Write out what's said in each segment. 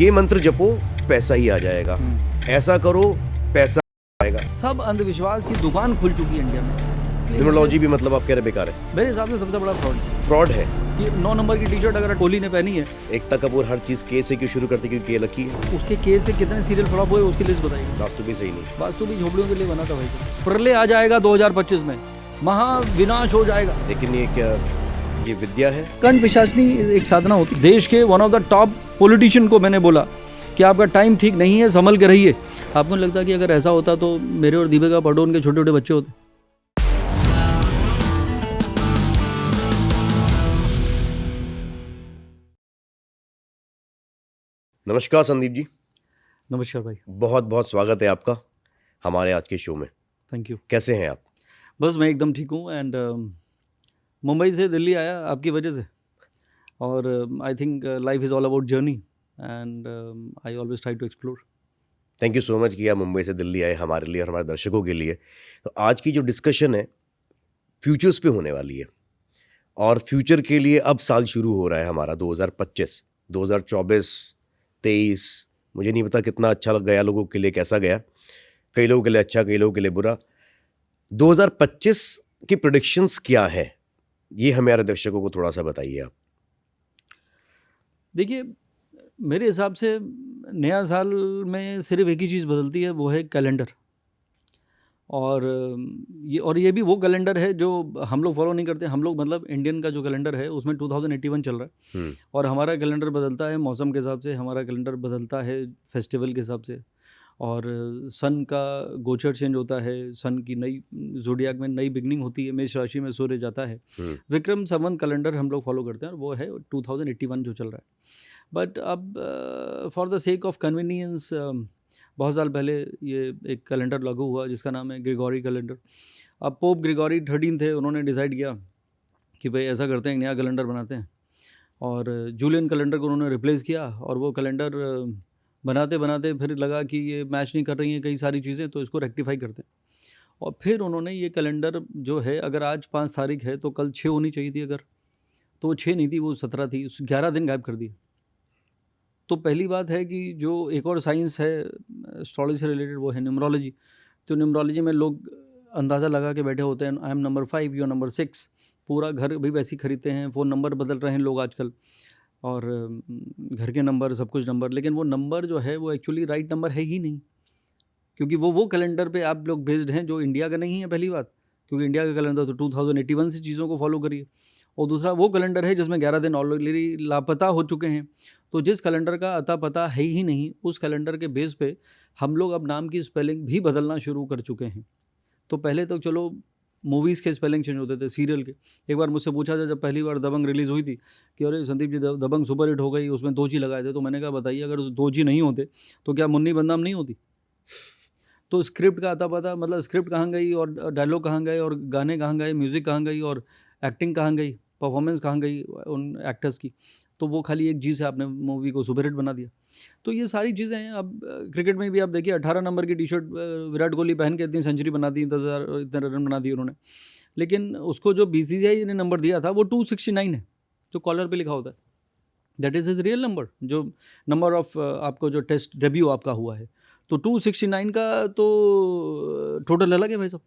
ये मंत्र जपो पैसा ही आ जाएगा, ऐसा करो पैसा आएगा। सब अंधविश्वास की दुकान खुल चुकी है इंडिया में। न्यूमरोलॉजी भी मतलब आप कह रहे बेकार है? मेरे हिसाब से सबसे बड़ा फ्रॉड है कि 9 नंबर की टी शर्ट अगर कोहली ने पहनी है, एकता कपूर हर चीज के से क्यों शुरू करती क्योंकि के लकी है। उसके केस से कितने सीरियल फ्लॉप हुए उसकी लिस्ट बताइए। बात तो भी सही नहीं। बात तो भी झोपड़ियों के लिए बना था भाई। प्रलय आ जाएगा 2025 में, महाविनाश हो जाएगा। लेकिन ये क्या ये विद्या है? कंठ पिशाचनी एक साधना होती है। देश के one of the top politician को मैंने बोला कि आपका टाइम ठीक नहीं है, संभल के रहिए। आपको नहीं लगता कि अगर ऐसा होता तो मेरे और दीपिका पादुकोण के छोटे छोटे बच्चे होते? नमस्कार संदीप जी। नमस्कार भाई। बहुत बहुत स्वागत है आपका हमारे आज के शो में। Thank you. कैसे हैं आप? बस मैं एकदम ठीक हूँ एंड मुंबई से दिल्ली आया आपकी वजह से, और I think life is all about journey and I always try to explore. Thank you so much कि आप मुंबई से दिल्ली आए हमारे लिए और हमारे दर्शकों के लिए। तो आज की जो डिस्कशन है फ्यूचर्स पे होने वाली है, और फ्यूचर के लिए अब साल शुरू हो रहा है हमारा 2025, 2024, 23। मुझे नहीं पता कितना अच्छा लग गया, लोगों के लिए कैसा गया। कई लोगों के लिए अच्छा, कई लोगों के लिए बुरा। 2025 की प्रेडिक्शंस क्या है, ये हमारे दर्शकों को थोड़ा सा बताइए आप। देखिए, मेरे हिसाब से नया साल में सिर्फ एक ही चीज़ बदलती है, वो है कैलेंडर। और ये भी वो कैलेंडर है जो हम लोग फॉलो नहीं करते। हम लोग मतलब इंडियन का जो कैलेंडर है उसमें 2081 चल रहा है, और हमारा कैलेंडर बदलता है मौसम के हिसाब से, हमारा कैलेंडर बदलता है फेस्टिवल के हिसाब से, और सन का गोचर चेंज होता है। सन की नई ज़ोडियाक में नई बिगनिंग होती है, मेष राशि में सूर्य जाता है। विक्रम संवत कैलेंडर हम लोग फॉलो करते हैं, और वो है 2081 जो चल रहा है। बट अब for the sake of convenience बहुत साल पहले ये एक कैलेंडर लागू हुआ जिसका नाम है ग्रेगोरी कैलेंडर। अब पोप ग्रेगोरी 13 थे, उन्होंने डिसाइड किया कि भाई ऐसा करते हैं, नया कैलेंडर बनाते हैं, और जूलियन कैलेंडर को उन्होंने रिप्लेस किया। और वो कैलेंडर बनाते बनाते फिर लगा कि ये मैच नहीं कर रही हैं कई सारी चीज़ें, तो इसको रेक्टिफाई करते हैं। और फिर उन्होंने ये कैलेंडर जो है, अगर आज 5 तारीख है तो कल 6 होनी चाहिए थी, अगर तो वो 6 नहीं थी, वो 17 थी। 11 दिन गायब कर दिए। तो पहली बात है कि जो एक और साइंस है एस्ट्रोलॉजी से रिलेटेड, वो है न्यूमरोलॉजी। तो न्यूमरोलॉजी में लोग अंदाज़ा लगा के बैठे होते हैं, I am number 5, you number 6। पूरा घर भी वैसे ही खरीदते हैं, फ़ोन नंबर बदल रहे हैं लोग आजकल, और घर के नंबर, सब कुछ नंबर। लेकिन वो नंबर जो है वो एक्चुअली राइट नंबर है ही नहीं, क्योंकि वो कैलेंडर पे आप लोग बेस्ड हैं जो इंडिया का नहीं है, पहली बात। क्योंकि इंडिया का कैलेंडर तो 2081 से चीज़ों को फॉलो करिए, और दूसरा वो कैलेंडर है जिसमें 11 दिन ऑलरेडी लापता हो चुके हैं। तो जिस कैलेंडर का अता पता है ही नहीं, उस कैलेंडर के बेस पे हम लोग अब नाम की स्पेलिंग भी बदलना शुरू कर चुके हैं। तो पहले तो चलो मूवीज़ के स्पेलिंग चेंज होते थे, सीरियल के। एक बार मुझसे पूछा था जब पहली बार दबंग रिलीज़ हुई थी कि अरे संदीप जी दबंग सुपर हिट हो गई, उसमें 2 जी लगाए थे। तो मैंने कहा बताइए, अगर 2 जी नहीं होते तो क्या मुन्नी बदनाम नहीं होती? तो स्क्रिप्ट का अता पता, मतलब स्क्रिप्ट कहाँ गई, और डायलॉग कहाँ गए, और गाने कहाँ गए, म्यूज़िक कहाँ गई, और एक्टिंग कहाँ गई, परफॉर्मेंस कहाँ गई उन एक्टर्स की। तो वो खाली एक चीज़ से आपने मूवी को सुपर हिट बना दिया। तो ये सारी चीज़ें हैं। अब क्रिकेट में भी आप देखिए, 18 नंबर की टी शर्ट विराट कोहली पहन के इतनी सेंचुरी बना दी, 10,000 इतने रन बना दिए उन्होंने। लेकिन उसको जो BCCI ने नंबर दिया था वो 269 है, जो कॉलर पे लिखा होता है। That is his real number, जो नंबर ऑफ आपको जो टेस्ट डेब्यू आपका हुआ है। तो 269 का तो टोटल अलग है भाई साहब।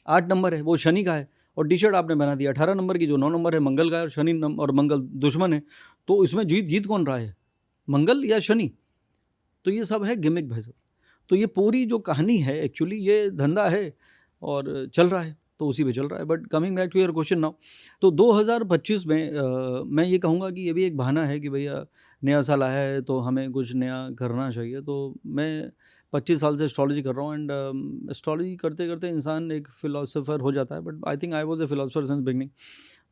8 नंबर है, वो शनि का है, और टी शर्ट आपने बना दी 18 नंबर की, जो 9 नंबर है मंगल का है, और शनि और मंगल दुश्मन है। तो इसमें जीत कौन रहा है, मंगल या शनि? तो ये सब है गिमिक भाई साहब। तो ये पूरी जो कहानी है एक्चुअली, ये धंधा है और चल रहा है, तो उसी पे चल रहा है। But coming back to your question now, तो 2025 में मैं ये कहूँगा कि ये भी एक बहाना है कि भैया नया साल आया है तो हमें कुछ नया करना चाहिए। तो मैं 25 साल से एस्ट्रोलॉजी कर रहा हूँ, एंड एस्ट्रोलॉजी करते करते इंसान एक फ़िलासफ़र हो जाता है। But I think I was a philosopher since beginning.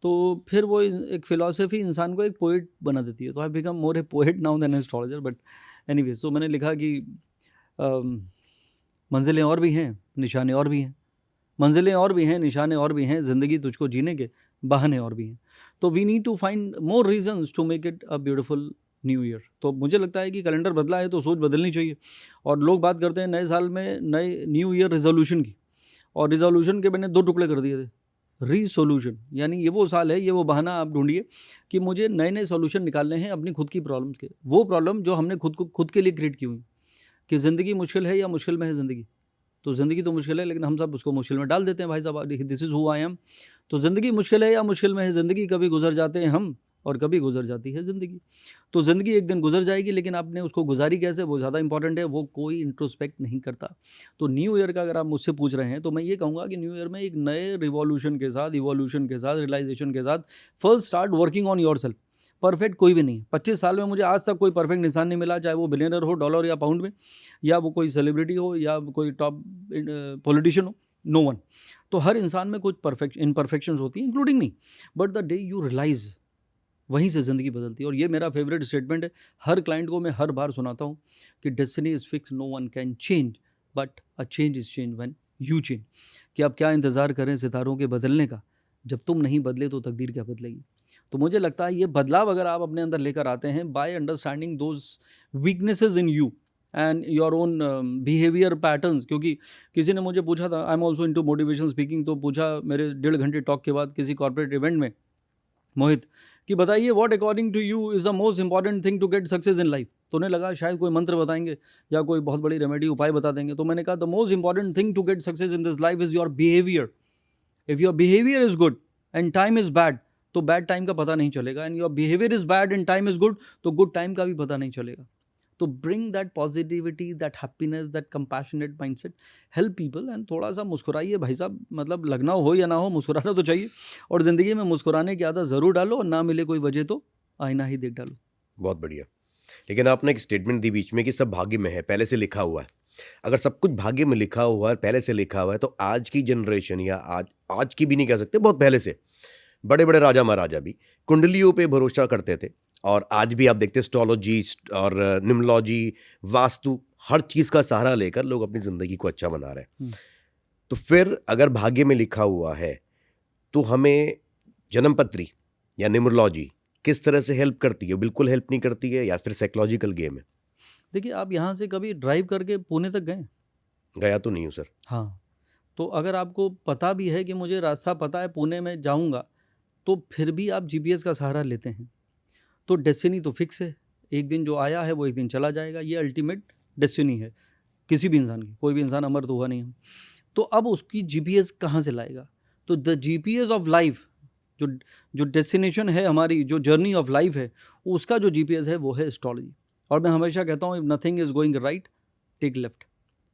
तो फिर वो एक फ़िलासफ़ी इंसान को एक पोएट बना देती है। तो I become more a poet now then astrologer. But anyways, तो मैंने लिखा कि मंजिलें और भी हैं, निशाने और भी हैं। मंजिलें और भी हैं, निशाने और भी हैं, ज़िंदगी तुझको जीने के बहाने और भी हैं। तो we need to find more reasons to make it a beautiful new year. तो मुझे लगता है कि कैलेंडर बदला है तो सोच बदलनी चाहिए। और लोग बात करते हैं नए साल में नए न्यू ईयर रिजोल्यूशन की, और रिजोल्यूशन के मैंने 2 टुकड़े कर दिए थे। रीसोल्यूशन, यानी ये वो साल है, ये वो बहाना आप ढूंढिए कि मुझे नए नए सॉल्यूशन निकालने हैं अपनी खुद की प्रॉब्लम्स के, वो प्रॉब्लम जो हमने खुद के लिए क्रिएट की हुई, कि ज़िंदगी मुश्किल है या मुश्किल में है ज़िंदगी। तो ज़िंदगी तो मुश्किल है, लेकिन हम सब उसको मुश्किल में डाल देते हैं भाई साहब, this is who I am. तो ज़िंदगी मुश्किल है या मुश्किल में है ज़िंदगी, कभी गुजर जाते हैं हम और कभी गुजर जाती है ज़िंदगी। तो ज़िंदगी एक दिन गुजर जाएगी, लेकिन आपने उसको गुजारी कैसे, वो ज़्यादा इंपॉर्टेंट है, वो कोई इंट्रोस्पेक्ट नहीं करता। तो न्यू ईयर का अगर आप मुझसे पूछ रहे हैं, तो मैं ये कहूँगा कि न्यू ईयर में एक नए रिवॉल्यूशन के साथ, इवोल्यूशन के साथ, रियलाइजेशन के साथ first start working on your self. Perfect कोई भी नहीं। 25 साल में मुझे आज तक कोई परफेक्ट इंसान नहीं मिला, चाहे वो बिलियनर हो डॉलर या पाउंड में, या वो कोई सेलिब्रिटी हो, या कोई टॉप पॉलिटिशियन हो, नो वन। तो हर इंसान में कुछ इम्परफेक्शंस होती हैं, including me. But the day you realise, वहीं से ज़िंदगी बदलती है। और ये मेरा फेवरेट स्टेटमेंट है, हर क्लाइंट को मैं हर बार सुनाता हूँ कि destiny is fix, no one can change, but a change is change when you change. कि आप क्या इंतज़ार करें सितारों के बदलने का, जब तुम नहीं बदले तो तकदीर क्या बदलेगी। तो मुझे लगता है ये बदलाव अगर आप अपने अंदर लेकर आते हैं by understanding those weaknesses in you and your own behaviour patterns. क्योंकि किसी ने मुझे पूछा था, I am also into motivation speaking, तो पूछा मेरे 1.5 घंटे टॉक के बाद किसी कॉर्पोरेट इवेंट में, मोहित, कि बताइए what according to you is the most important thing to get success in life. तो उन्हें लगा शायद कोई मंत्र बताएंगे या कोई बहुत बड़ी रेमेडी उपाय बता देंगे। तो मैंने कहा the most important thing to get success in this life is your behaviour. If your behaviour is good and time is bad, तो बैड टाइम का पता नहीं चलेगा, and your behaviour is bad and time is good, तो good time का भी पता नहीं चलेगा। तो bring that positivity, that happiness, that compassionate mindset, help people, and थोड़ा सा मुस्कुराइए भाई साहब। मतलब लगना हो या ना हो, मुस्कुराना तो चाहिए। और ज़िंदगी में मुस्कुराने की आदत ज़रूर डालो, और ना मिले कोई वजह तो आईना ही देख डालो। बहुत बढ़िया। लेकिन आपने एक स्टेटमेंट दी बीच में कि सब भाग्य में है, पहले से लिखा हुआ है। अगर सब कुछ भाग्य में लिखा हुआ है, पहले से लिखा हुआ है, तो आज की जनरेशन, या आज की भी नहीं कह सकते, बहुत पहले से बड़े बड़े राजा महाराजा भी कुंडलियों पे भरोसा करते थे। और आज भी आप देखते एस्ट्रोलॉजी और न्यूमरोलॉजी, वास्तु, हर चीज़ का सहारा लेकर लोग अपनी ज़िंदगी को अच्छा बना रहे हैं। तो फिर अगर भाग्य में लिखा हुआ है, तो हमें जन्मपत्री या न्यूमरोलॉजी किस तरह से हेल्प करती है? बिल्कुल हेल्प नहीं करती है, या फिर साइकोलॉजिकल गेम है? देखिए, आप यहाँ से कभी ड्राइव करके पुणे तक गए? गया तो नहीं हूँ सर। हाँ। तो अगर आपको पता भी है कि मुझे रास्ता पता है, पुणे में जाऊँगा, तो फिर भी आप जीपीएस का सहारा लेते हैं। तो डेस्टिनी तो फिक्स है, एक दिन जो आया है वो एक दिन चला जाएगा, ये अल्टीमेट डेस्टिनी है किसी भी इंसान की। कोई भी इंसान अमर तो हुआ नहीं है। तो अब उसकी जीपीएस कहाँ से लाएगा? तो द जीपीएस ऑफ लाइफ, जो डेस्टिनेशन है हमारी, जो जर्नी ऑफ लाइफ है, उसका जो जीपीएस है वो है एस्ट्रोलॉजी। और मैं हमेशा कहता हूँ, if nothing is going right, take left.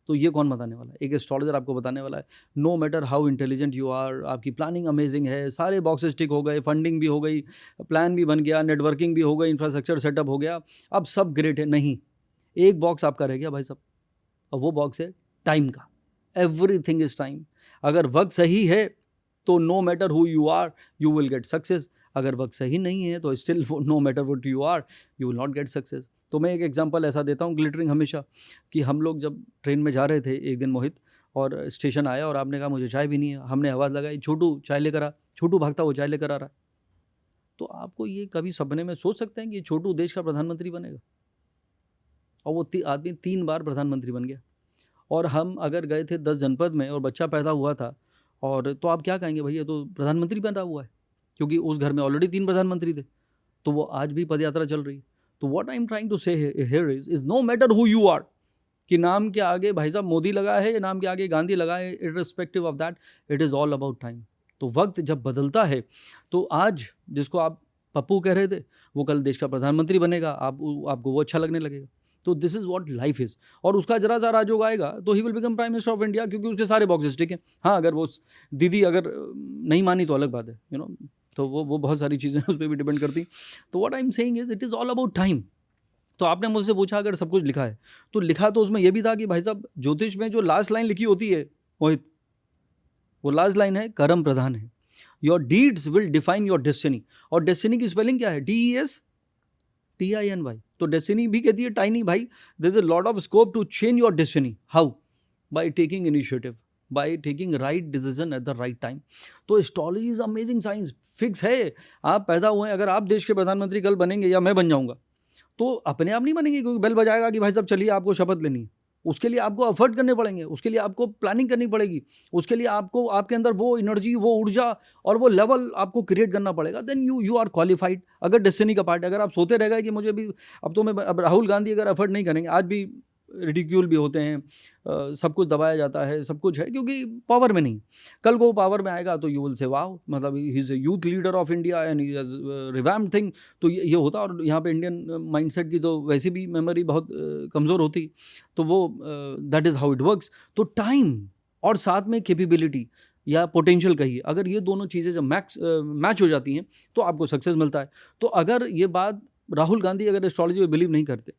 तो ये कौन बताने वाला है? एक एस्ट्रोलॉजर आपको बताने वाला है। No matter how intelligent you are, आपकी प्लानिंग अमेजिंग है, सारे बॉक्सेस टिक हो गए, फंडिंग भी हो गई, प्लान भी बन गया, नेटवर्किंग भी हो गई, इंफ्रास्ट्रक्चर सेटअप हो गया, अब सब ग्रेट है। नहीं, एक बॉक्स आपका रह गया भाई साहब, और वो बॉक्स है टाइम का। Everything is time. अगर वक्त सही है तो no matter who you are, you will get success. अगर वक्त सही नहीं है तो still no matter what you are, you will not get success. तो मैं एक एग्जांपल ऐसा देता हूँ, ग्लिटरिंग हमेशा, कि हम लोग जब ट्रेन में जा रहे थे एक दिन मोहित, और स्टेशन आया और आपने कहा मुझे चाय भी नहीं है। हमने आवाज़ लगाई, छोटू चाय लेकर आ। छोटू भागता वो चाय लेकर आ रहा है। तो आपको ये कभी सपने में सोच सकते हैं कि छोटू देश का प्रधानमंत्री बनेगा? और वो आदमी 3 बार प्रधानमंत्री बन गया। और हम अगर गए थे 10 जनपद में और बच्चा पैदा हुआ था, और तो आप क्या कहेंगे, भैया तो प्रधानमंत्री पैदा हुआ है, क्योंकि उस घर में ऑलरेडी 3 प्रधानमंत्री थे। तो वो आज भी पदयात्रा चल रही है। तो what I am trying to say here is no matter who you are, कि नाम के आगे भाई साहब मोदी लगा है या नाम के आगे गांधी लगा है, irrespective of that, it is all about time. तो वक्त जब बदलता है, तो आज जिसको आप पप्पू कह रहे थे, वो कल देश का प्रधानमंत्री बनेगा, आपको वो अच्छा लगने लगेगा। तो this is what life is. और उसका जरा सा राजयोग आएगा तो he will become prime minister of India, क्योंकि उसके सारे बॉक्सेस ठीक है। हाँ, अगर वो दीदी अगर नहीं मानी तो अलग बात है, यू नो, तो वो बहुत सारी चीज़ें उस पर भी डिपेंड करती। तो what I am saying is, it is all about time. तो आपने मुझसे पूछा अगर सब कुछ लिखा है, तो लिखा तो उसमें यह भी था कि भाई साहब ज्योतिष में जो लास्ट लाइन लिखी होती है मोहित, वो लास्ट लाइन है कर्म प्रधान है। Your deeds will define your destiny. और डेस्टिनी की स्पेलिंग क्या है? DESTINY। तो डेस्टिनी भी कहती है टाइनी भाई, there is a lot of scope to change your destiny. How? By taking initiative, by taking right decision at the right time. तो astrology is amazing science, fix है। आप पैदा हुए हैं, अगर आप देश के प्रधानमंत्री कल बनेंगे या मैं बन जाऊंगा, तो अपने आप नहीं बनेंगे, क्योंकि बेल बजाएगा कि भाई साहब चलिए आपको शपथ लेनी है। उसके लिए आपको एफर्ट करने पड़ेंगे, उसके लिए आपको प्लानिंग करनी पड़ेगी, उसके लिए आपको आपके अंदर वो एनर्जी, वो ऊर्जा और वो लेवल आपको क्रिएट करना पड़ेगा। Then you are qualified. अगर डेस्टिनी का पार्ट है, अगर आप सोते रह गए कि मुझे भी अब तो मैं, अब राहुल गांधी अगर एफर्ट नहीं करेंगे, आज भी रिडिक्यूल भी होते हैं, सब कुछ दबाया जाता है, सब कुछ है क्योंकि पावर में नहीं। कल को वो पावर में आएगा तो यू विल से वाओ, मतलब he is a youth leader of India and he has revamped thing. तो ये होता। और यहाँ पे इंडियन माइंडसेट की तो वैसे भी मेमोरी बहुत कमज़ोर होती, तो वो that is how it works. तो टाइम और साथ में कैपेबिलिटी या पोटेंशियल कहिए, अगर ये दोनों चीज़ें जब मैच हो जाती हैं तो आपको सक्सेस मिलता है। तो अगर ये बात राहुल गांधी अगर एस्ट्रोलॉजी में बिलीव नहीं करते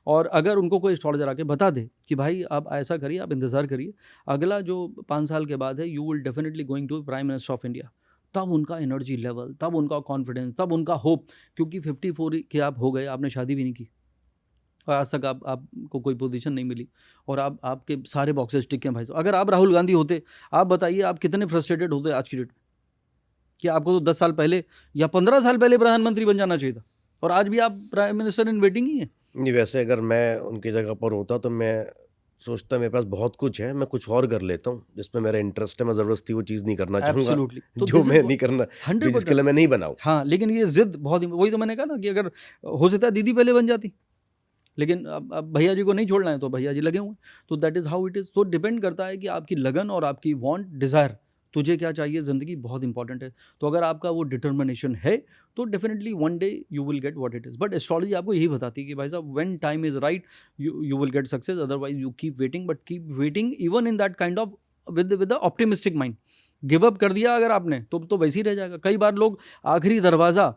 और अगर उनको कोई एस्ट्रोलॉजर आके बता दे कि भाई आप ऐसा करिए, आप इंतज़ार करिए, अगला जो 5 साल के बाद है you will definitely going to prime minister of India, तब उनका एनर्जी लेवल, तब उनका कॉन्फिडेंस, तब उनका होप। क्योंकि 54 के आप हो गए, आपने शादी भी नहीं की और आज तक आपको कोई पोजीशन नहीं मिली और आपके सारे बॉक्सेस टिक हैं भाई साहब। अगर आप राहुल गांधी होते, आप बताइए आप कितने फ्रस्ट्रेटेड होते आज की डेट में कि आपको तो 10 साल पहले या 15 साल पहले प्रधानमंत्री बन जाना चाहिए था और आज भी आप प्राइम मिनिस्टर इन वेटिंग ही हैं। नहीं, वैसे अगर मैं उनकी जगह पर होता तो मैं सोचता मेरे पास बहुत कुछ है, मैं कुछ और कर लेता हूँ जिसमें मेरा इंटरेस्ट है। मैं ज़बरदस्ती वो चीज़ नहीं करना चाहूँगा एब्सोल्युटली। तो जो दिस मैं इज नहीं करना, जो 100%। जिसके लिए मैं नहीं बना हूँ। हाँ, लेकिन ये जिद बहुत वही तो मैंने कहा ना कि अगर हो सकता है दीदी पहले बन जाती, लेकिन अब भैया जी को नहीं छोड़ना है तो भैया जी लगे हुए हैं। तो that is how it is. तो डिपेंड करता है कि आपकी लगन और आपकी वांट, डिज़ायर, तुझे क्या चाहिए, ज़िंदगी बहुत इंपॉर्टेंट है। तो अगर आपका वो डिटर्मिनेशन है तो definitely one day you will get what it is. But astrology आपको यही बताती है कि भाई साहब when time is right you will get success, otherwise you keep waiting, but keep waiting even in that kind of with the optimistic mind. Give up कर दिया अगर आपने तो वैसे ही रह जाएगा। कई बार लोग आखिरी दरवाज़ा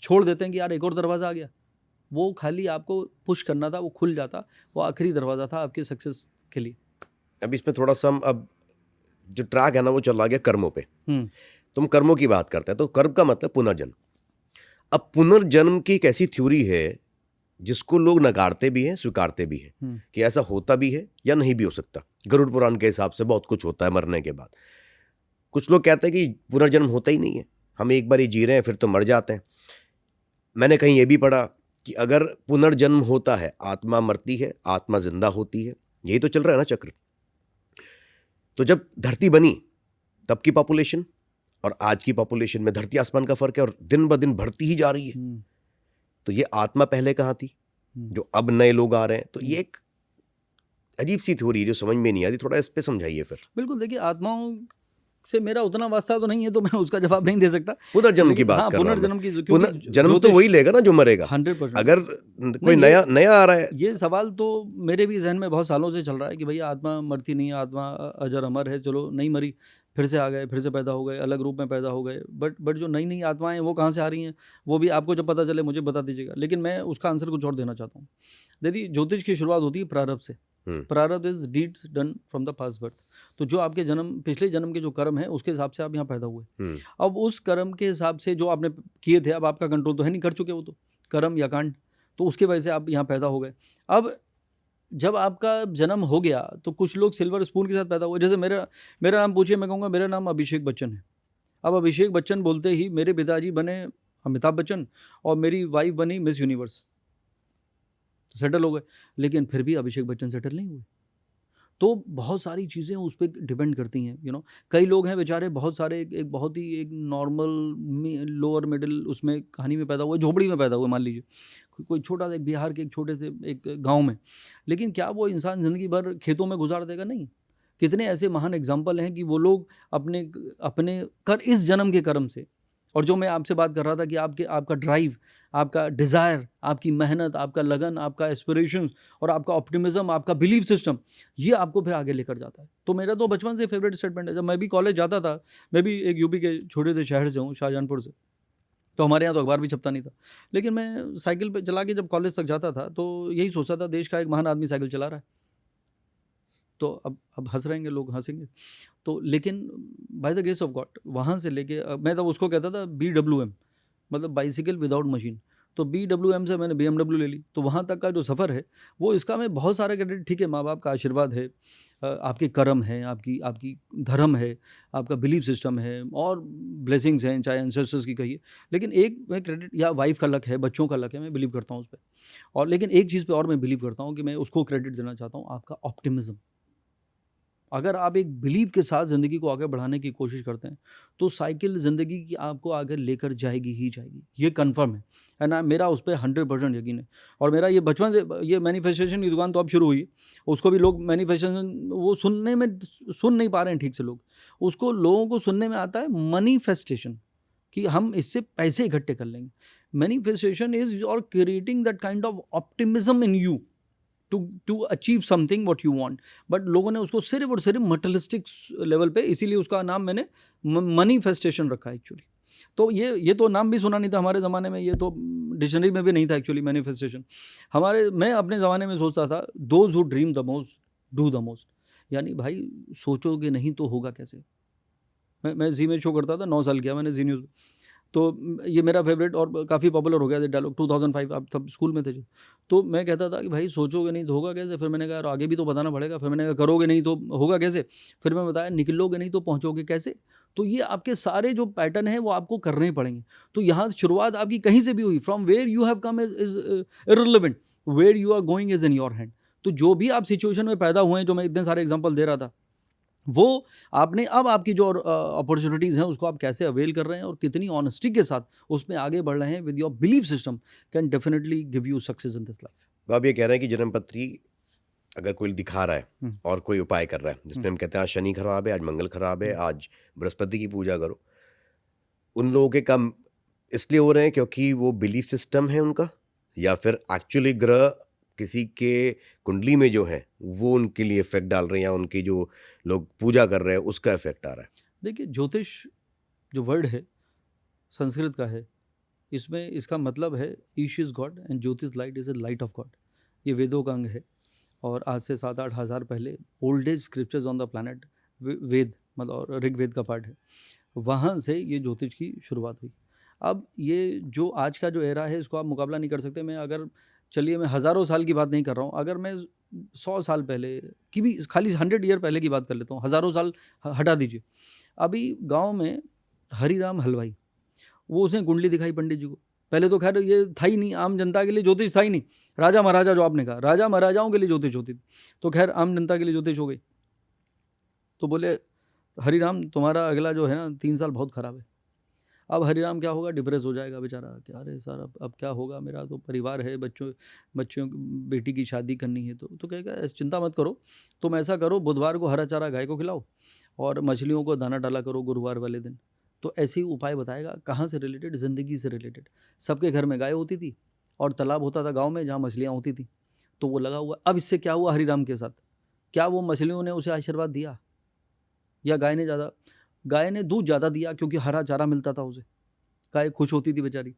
छोड़ देते हैं कि यार एक और दरवाज़ा आ गया, वो खाली आपको पुश करना था, वो खुल जाता, वो आखिरी दरवाज़ा था आपके सक्सेस के लिए। अब इसमें थोड़ा सा हम, अब जो ट्रैक है ना वो चला गया कर्मों पे। हम्म। तुम कर्मों की बात करते हैं तो कर्म का मतलब पुनर्जन्म। अब पुनर्जन्म की एक ऐसी थ्योरी है जिसको लोग नकारते भी हैं, स्वीकारते भी हैं कि ऐसा होता भी है या नहीं भी हो सकता। गरुड़ पुराण के हिसाब से बहुत कुछ होता है मरने के बाद। कुछ लोग कहते हैं कि पुनर्जन्म होता ही नहीं है, हम एक बार ही जी रहे हैं फिर तो मर जाते हैं। मैंने कहीं ये भी पढ़ा कि अगर पुनर्जन्म होता है, आत्मा मरती है, आत्मा जिंदा होती है, यही तो चल रहा है ना चक्र। तो जब धरती बनी तब की पॉपुलेशन और आज की पॉपुलेशन में धरती आसमान का फर्क है और दिन ब दिन बढ़ती ही जा रही है। तो ये आत्मा पहले कहाँ थी जो अब नए लोग आ रहे हैं? तो ये एक अजीब सी थ्योरी जो समझ में नहीं आती, थोड़ा इस पे समझाइए फिर। बिल्कुल, देखिए आत्माओं से मेरा उतना वास्ता तो नहीं है तो मैं उसका जवाब नहीं दे सकता। पुनर्जन्म की बात हाँ, कर रहा हूं मैं। पुनर्जन्म की जन्म तो वही लेगा ना जो मरेगा। 100%। अगर कोई नया आ रहा है, ये सवाल तो मेरे भी जहन में बहुत सालों से चल रहा है कि भैया आत्मा मरती नहीं है, आत्मा अजर अमर है। चलो नहीं मरी, फिर से आ गए, फिर से पैदा हो गए, अलग रूप में पैदा हो गए। बट जो नई नई आत्माएं हैं वो कहाँ से आ रही हैं, वो भी आपको जब पता चले मुझे बता दीजिएगा। लेकिन मैं उसका आंसर कुछ और देना चाहता हूँ। देखिए, ज्योतिष की शुरुआत होती है प्रारब्ध से। प्रारब्ध is deeds done from the past birth. तो जो आपके पिछले जन्म के जो कर्म है उसके हिसाब से आप यहाँ पैदा हुए। अब उस कर्म के हिसाब से जो आपने किए थे, अब आपका कंट्रोल तो है नहीं, कर चुके वो तो कर्म या कांड, तो उसके वजह से आप यहाँ पैदा हो गए। अब जब आपका जन्म हो गया तो कुछ लोग सिल्वर स्पून के साथ पैदा हुए। जैसे मेरा नाम पूछिए, मैं कहूँगा मेरा नाम अभिषेक बच्चन है। अब अभिषेक बच्चन बोलते ही मेरे पिताजी बने अमिताभ बच्चन और मेरी वाइफ बनी मिस यूनिवर्स, सेटल हो गए। लेकिन फिर भी अभिषेक बच्चन सेटल नहीं हुए। तो बहुत सारी चीज़ें उस पर डिपेंड करती हैं। कई लोग हैं बेचारे, बहुत सारे एक बहुत ही एक नॉर्मल लोअर मिडिल उसमें कहानी में पैदा हुए, झोपड़ी में पैदा हुए, मान लीजिए कोई छोटा सा एक बिहार के एक छोटे से एक गांव में। लेकिन क्या वो इंसान ज़िंदगी भर खेतों में गुजार देगा? नहीं। कितने ऐसे महान एग्जाम्पल हैं कि वो लोग अपने इस जन्म के कर्म से, और जो मैं आपसे बात कर रहा था कि आपका ड्राइव, आपका डिज़ायर, आपकी मेहनत, आपका लगन, आपका एस्पिरेशन और आपका ऑप्टिमिज्म, आपका बिलीफ सिस्टम, ये आपको फिर आगे लेकर जाता है। तो मेरा तो बचपन से फेवरेट स्टेटमेंट है। जब मैं भी कॉलेज जाता था, मैं भी एक यूपी के छोटे से शहर से हूँ, शाहजहानपुर से, तो हमारे यहाँ तो अखबार भी छपता नहीं था। लेकिन मैं साइकिल पर चला के जब कॉलेज तक जाता था तो यही सोचता था देश का एक महान आदमी साइकिल चला रहा है। तो अब हंस रहेंगे लोग, हंसेंगे तो, लेकिन bye the grace of God वहाँ से लेके मैं तब उसको कहता था BWM, मतलब बाइसिकल विदाउट मशीन। तो BWM से मैंने BMW ले ली। तो वहाँ तक का जो सफ़र है वो इसका मैं बहुत सारा क्रेडिट, ठीक है माँ बाप का आशीर्वाद है, आपके कर्म हैं, आपकी आपकी धर्म है, आपका बिलीफ सिस्टम है और ब्लेसिंग्स हैं, चाहे एंसेस्टर्स की कहिए। लेकिन एक मैं क्रेडिट या वाइफ का लक है, बच्चों का लक है, मैं बिलीव करता हूँ उस पर। और लेकिन एक चीज़ पे और मैं बिलीव करता हूँ कि मैं उसको क्रेडिट देना चाहता हूँ, आपका ऑप्टिमिज्म। अगर आप एक बिलीव के साथ ज़िंदगी को आगे बढ़ाने की कोशिश करते हैं तो साइकिल ज़िंदगी की आपको आगे लेकर जाएगी ही जाएगी, ये कन्फर्म है ना। मेरा उस पर 100% यकीन है। और मेरा ये बचपन से, ये मैनिफेस्टेशन की दुकान तो अब शुरू हुई है, उसको भी लोग मैनिफेस्टेशन वो सुनने में सुन नहीं पा रहे हैं ठीक से लोग, उसको लोगों को सुनने में आता है मनीफेस्टेशन, कि हम इससे पैसे इकट्ठे कर लेंगे। Manifestation is your creating that kind of optimism in you to achieve something what you want. But लोगों ने उसको सिर्फ और सिर्फ मटेरियलिस्टिक लेवल पे, इसीलिए उसका नाम मैंने मनीफेस्टेशन रखा है एक्चुअली। तो ये तो नाम भी सुना नहीं था हमारे ज़माने में, ये तो डिक्शनरी में भी नहीं था एक्चुअली मैनिफेस्टेशन। मैं अपने ज़माने में सोचता था those who dream the most do the most, यानी भाई सोचोगे नहीं तो होगा कैसे। मैं जी में शो करता था, 9 साल किया मैंने जी न्यूज़। तो ये मेरा फेवरेट और काफ़ी पॉपुलर हो गया था डायलॉग 2005, आप तब स्कूल में थे जो। तो मैं कहता था कि भाई सोचोगे नहीं तो होगा कैसे। फिर मैंने कहा यार आगे भी तो बताना पड़ेगा। फिर मैंने कहा करोगे नहीं तो होगा कैसे। फिर मैं बताया निकलोगे नहीं तो पहुंचोगे कैसे। तो ये आपके सारे जो पैटर्न हैं वो आपको करने ही पड़ेंगे। तो यहाँ शुरुआत आपकी कहीं से भी हुई, from where you have come is irrelevant, where you are going is in your hand. तो जो भी आप सिचुएशन में पैदा हुए हैं, जो मैं इतने सारे एग्जाम्पल दे रहा था, वो आपने अब आपकी जो अपॉर्चुनिटीज़ हैं उसको आप कैसे अवेल कर रहे हैं और कितनी ऑनेस्टी के साथ उसमें आगे बढ़ रहे हैं with your belief system can definitely give you success in this life. तो आप ये कह रहे हैं कि जन्मपत्री अगर कोई दिखा रहा है और कोई उपाय कर रहा है, जिसमें हम कहते हैं आज शनि खराब है, आज मंगल खराब है, आज बृहस्पति की पूजा करो, उन लोगों के काम इसलिए हो रहे हैं क्योंकि वो बिलीफ सिस्टम है उनका, या फिर एक्चुअली ग्रह किसी के कुंडली में जो है वो उनके लिए इफेक्ट डाल रहे हैं, या उनकी जो लोग पूजा कर रहे हैं उसका इफेक्ट आ रहा है? देखिए, ज्योतिष जो वर्ड है संस्कृत का है, इसमें इसका मतलब है ईश इज़ गॉड एंड ज्योतिष light is a light of God. ये वेदों का अंग है और आज से 7-8 हज़ार पहले oldest scriptures on the planet Veda, मतलब और ऋग्वेद का पार्ट है, वहाँ से ये ज्योतिष की शुरुआत हुई। अब ये जो आज का जो एरा है इसको आप मुकाबला नहीं कर सकते। मैं अगर, चलिए मैं हज़ारों साल की बात नहीं कर रहा हूँ, अगर मैं 100 साल पहले की भी, खाली 100 ईयर पहले की बात कर लेता हूँ, हज़ारों साल हटा दीजिए। अभी गांव में हरीराम हलवाई, वो उसने कुंडली दिखाई पंडित जी को। पहले तो खैर ये था ही नहीं, आम जनता के लिए ज्योतिष था ही नहीं। राजा महाराजा, जो आपने कहा, राजा महाराजाओं के लिए ज्योतिष होती थी, तो खैर आम जनता के लिए ज्योतिष हो गई। तो बोले हरीराम तुम्हारा अगला जो है ना 3 साल बहुत ख़राब है। अब हरीराम क्या होगा, डिप्रेस हो जाएगा बेचारा, क्या अरे सर अब क्या होगा, मेरा तो परिवार है, बच्चों बेटी की शादी करनी है। तो कहेगा चिंता मत करो, तुम ऐसा करो बुधवार को हरा चारा गाय को खिलाओ और मछलियों को दाना डाला करो गुरुवार वाले दिन। तो ऐसे ही उपाय बताएगा। कहाँ से रिलेटेड, ज़िंदगी से रिलेटेड। सबके घर में गाय होती थी और तालाब होता था गाँव में जहाँ मछलियाँ होती थी, तो वो लगा हुआ। अब इससे क्या हुआ हरीराम के साथ, क्या वो मछलियों ने उसे आशीर्वाद दिया या गाय ने दूध ज़्यादा दिया क्योंकि हरा चारा मिलता था उसे, गाय खुश होती थी बेचारी।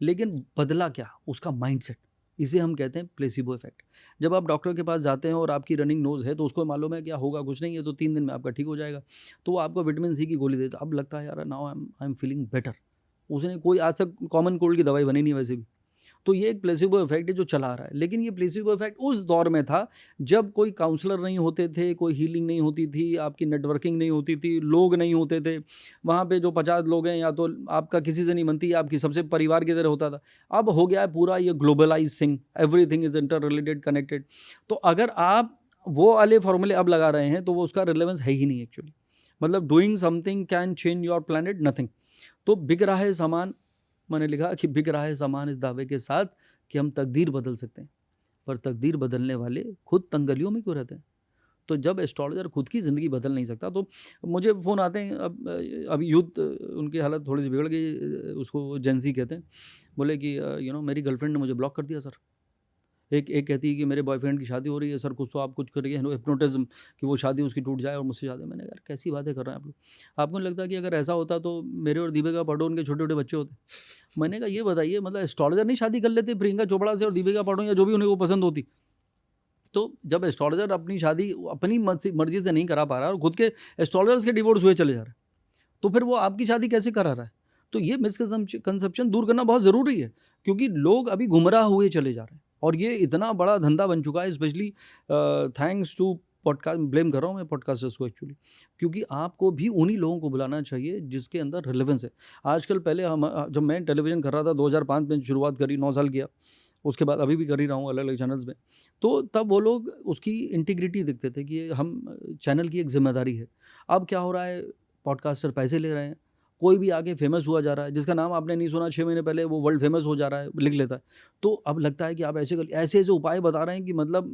लेकिन बदला क्या, उसका माइंडसेट। इसे हम कहते हैं प्लेसिबो इफेक्ट। जब आप डॉक्टर के पास जाते हैं और आपकी रनिंग नोज है तो उसको मालूम है क्या होगा, कुछ नहीं है, तो 3 दिन में आपका ठीक हो जाएगा, तो वो आपको विटामिन सी की गोली देता। अब लगता है यार now I am feeling better. उसने कोई आज तक कॉमन कोल्ड की दवाई बनी नहीं वैसे भी। तो ये एक प्लेसिबो इफेक्ट है जो चला आ रहा है। लेकिन ये प्लेसिबो इफेक्ट उस दौर में था जब कोई काउंसलर नहीं होते थे, कोई हीलिंग नहीं होती थी, आपकी नेटवर्किंग नहीं होती थी, लोग नहीं होते थे वहाँ पे। जो 50 लोग हैं या तो आपका किसी से नहीं बनती, आपकी सबसे परिवार की तरह होता था। अब हो गया है पूरा ये globalize thing, everything is interrelated, connected. तो अगर आप वो वाले फॉर्मूले अब लगा रहे हैं तो वो उसका रिलेवेंस है ही नहीं एक्चुअली। मतलब doing something can change your planet, nothing. तो बिक रहा है सामान, मैंने लिखा कि बिक रहा है सामान इस दावे के साथ कि हम तकदीर बदल सकते हैं, पर तकदीर बदलने वाले खुद तंगलियों में क्यों रहते हैं। तो जब एस्ट्रोलॉजर खुद की ज़िंदगी बदल नहीं सकता, तो मुझे फ़ोन आते हैं। अब यूथ, उनकी हालत थोड़ी सी बिगड़ गई, उसको जेंजी कहते हैं। बोले कि मेरी गर्लफ्रेंड ने मुझे ब्लॉक कर दिया सर। एक कहती है कि मेरे बॉयफ्रेंड की शादी हो रही है सर, कुछ तो आप कुछ करिए, हिप्नोटिज्म, कि वो शादी उसकी टूट जाए और मुझसे शादी। मैंने यार कैसी बातें कर रहे हैं आप लोग। आपको नहीं लगता कि अगर ऐसा होता तो मेरे और दीपिका पादुकोण के छोटे छोटे बच्चे होते। मैंने कहा ये बताइए, मतलब एस्ट्रोलॉजर नहीं शादी कर लेते प्रियंका चोपड़ा से और दीपिका पादुकोण या जो भी उन्हें वो पसंद होती। तो जब एस्ट्रोलॉजर अपनी शादी अपनी मर्जी से नहीं करा पा रहा और खुद के एस्ट्रोलॉजर्स के डिवोर्स हुए चले जा रहे हैं, तो फिर वो आपकी शादी कैसे करा रहा है। तो तो ये मिसकंसेप्शन दूर करना बहुत ज़रूरी है, क्योंकि लोग अभी गुमराह हुए चले जा रहे हैं और ये इतना बड़ा धंधा बन चुका है, specially thanks to podcast. Blame कर रहा हूँ मैं पॉडकास्टर्स को एक्चुअली, क्योंकि आपको भी उन्हीं लोगों को बुलाना चाहिए जिसके अंदर रिलेवेंस है। आजकल पहले हम जब मैं टेलीविज़न कर रहा था 2005 में शुरुआत करी, 9 साल किया, उसके बाद अभी भी कर ही रहा हूँ अलग अलग चैनल्स में, तो तब वो लोग उसकी इंटीग्रिटी देखते थे कि हम चैनल की एक जिम्मेदारी है। अब क्या हो रहा है, पॉडकास्टर पैसे ले रहे हैं, कोई भी आगे फेमस हुआ जा रहा है, जिसका नाम आपने नहीं सुना 6 महीने पहले वो वर्ल्ड फेमस हो जा रहा है, लिख लेता है। तो अब लगता है कि आप ऐसे ऐसे ऐसे उपाय बता रहे हैं कि मतलब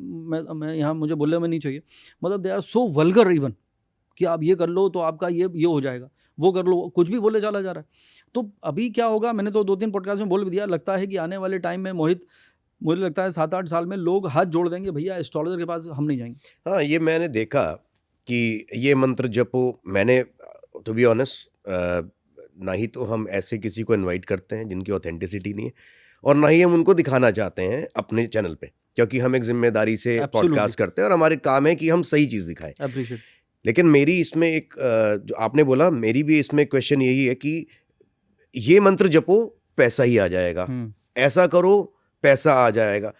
मैं यहाँ मुझे बोलने में नहीं चाहिए, मतलब they are so vulgar even, कि आप ये कर लो तो आपका ये हो जाएगा, वो कर लो, कुछ भी बोले चला जा रहा है। तो अभी क्या होगा, मैंने तो 2-3 पॉडकास्ट में बोल भी दिया, लगता है कि आने वाले टाइम में मोहित, मुझे लगता है 7-8 साल में लोग हाथ जोड़ देंगे, भैया एस्ट्रोलॉजर के पास हम नहीं जाएंगे। हाँ, ये मैंने देखा कि ये मंत्र जपो। मैंने टू बी ऑनेस्ट, ना ही तो हम ऐसे किसी को इनवाइट करते हैं जिनकी ऑथेंटिसिटी नहीं है, और ना ही हम उनको दिखाना चाहते हैं अपने चैनल पे, क्योंकि हम एक जिम्मेदारी से पॉडकास्ट करते हैं और हमारे काम है कि हम सही चीज़ दिखाएं। अप्रिशिएट। लेकिन मेरी इसमें एक जो आपने बोला, मेरी भी इसमें क्वेश्चन यही है कि ये मंत्र जपो, पैसा ही आ जाएगा, ऐसा करो पैसा आ जाएगा।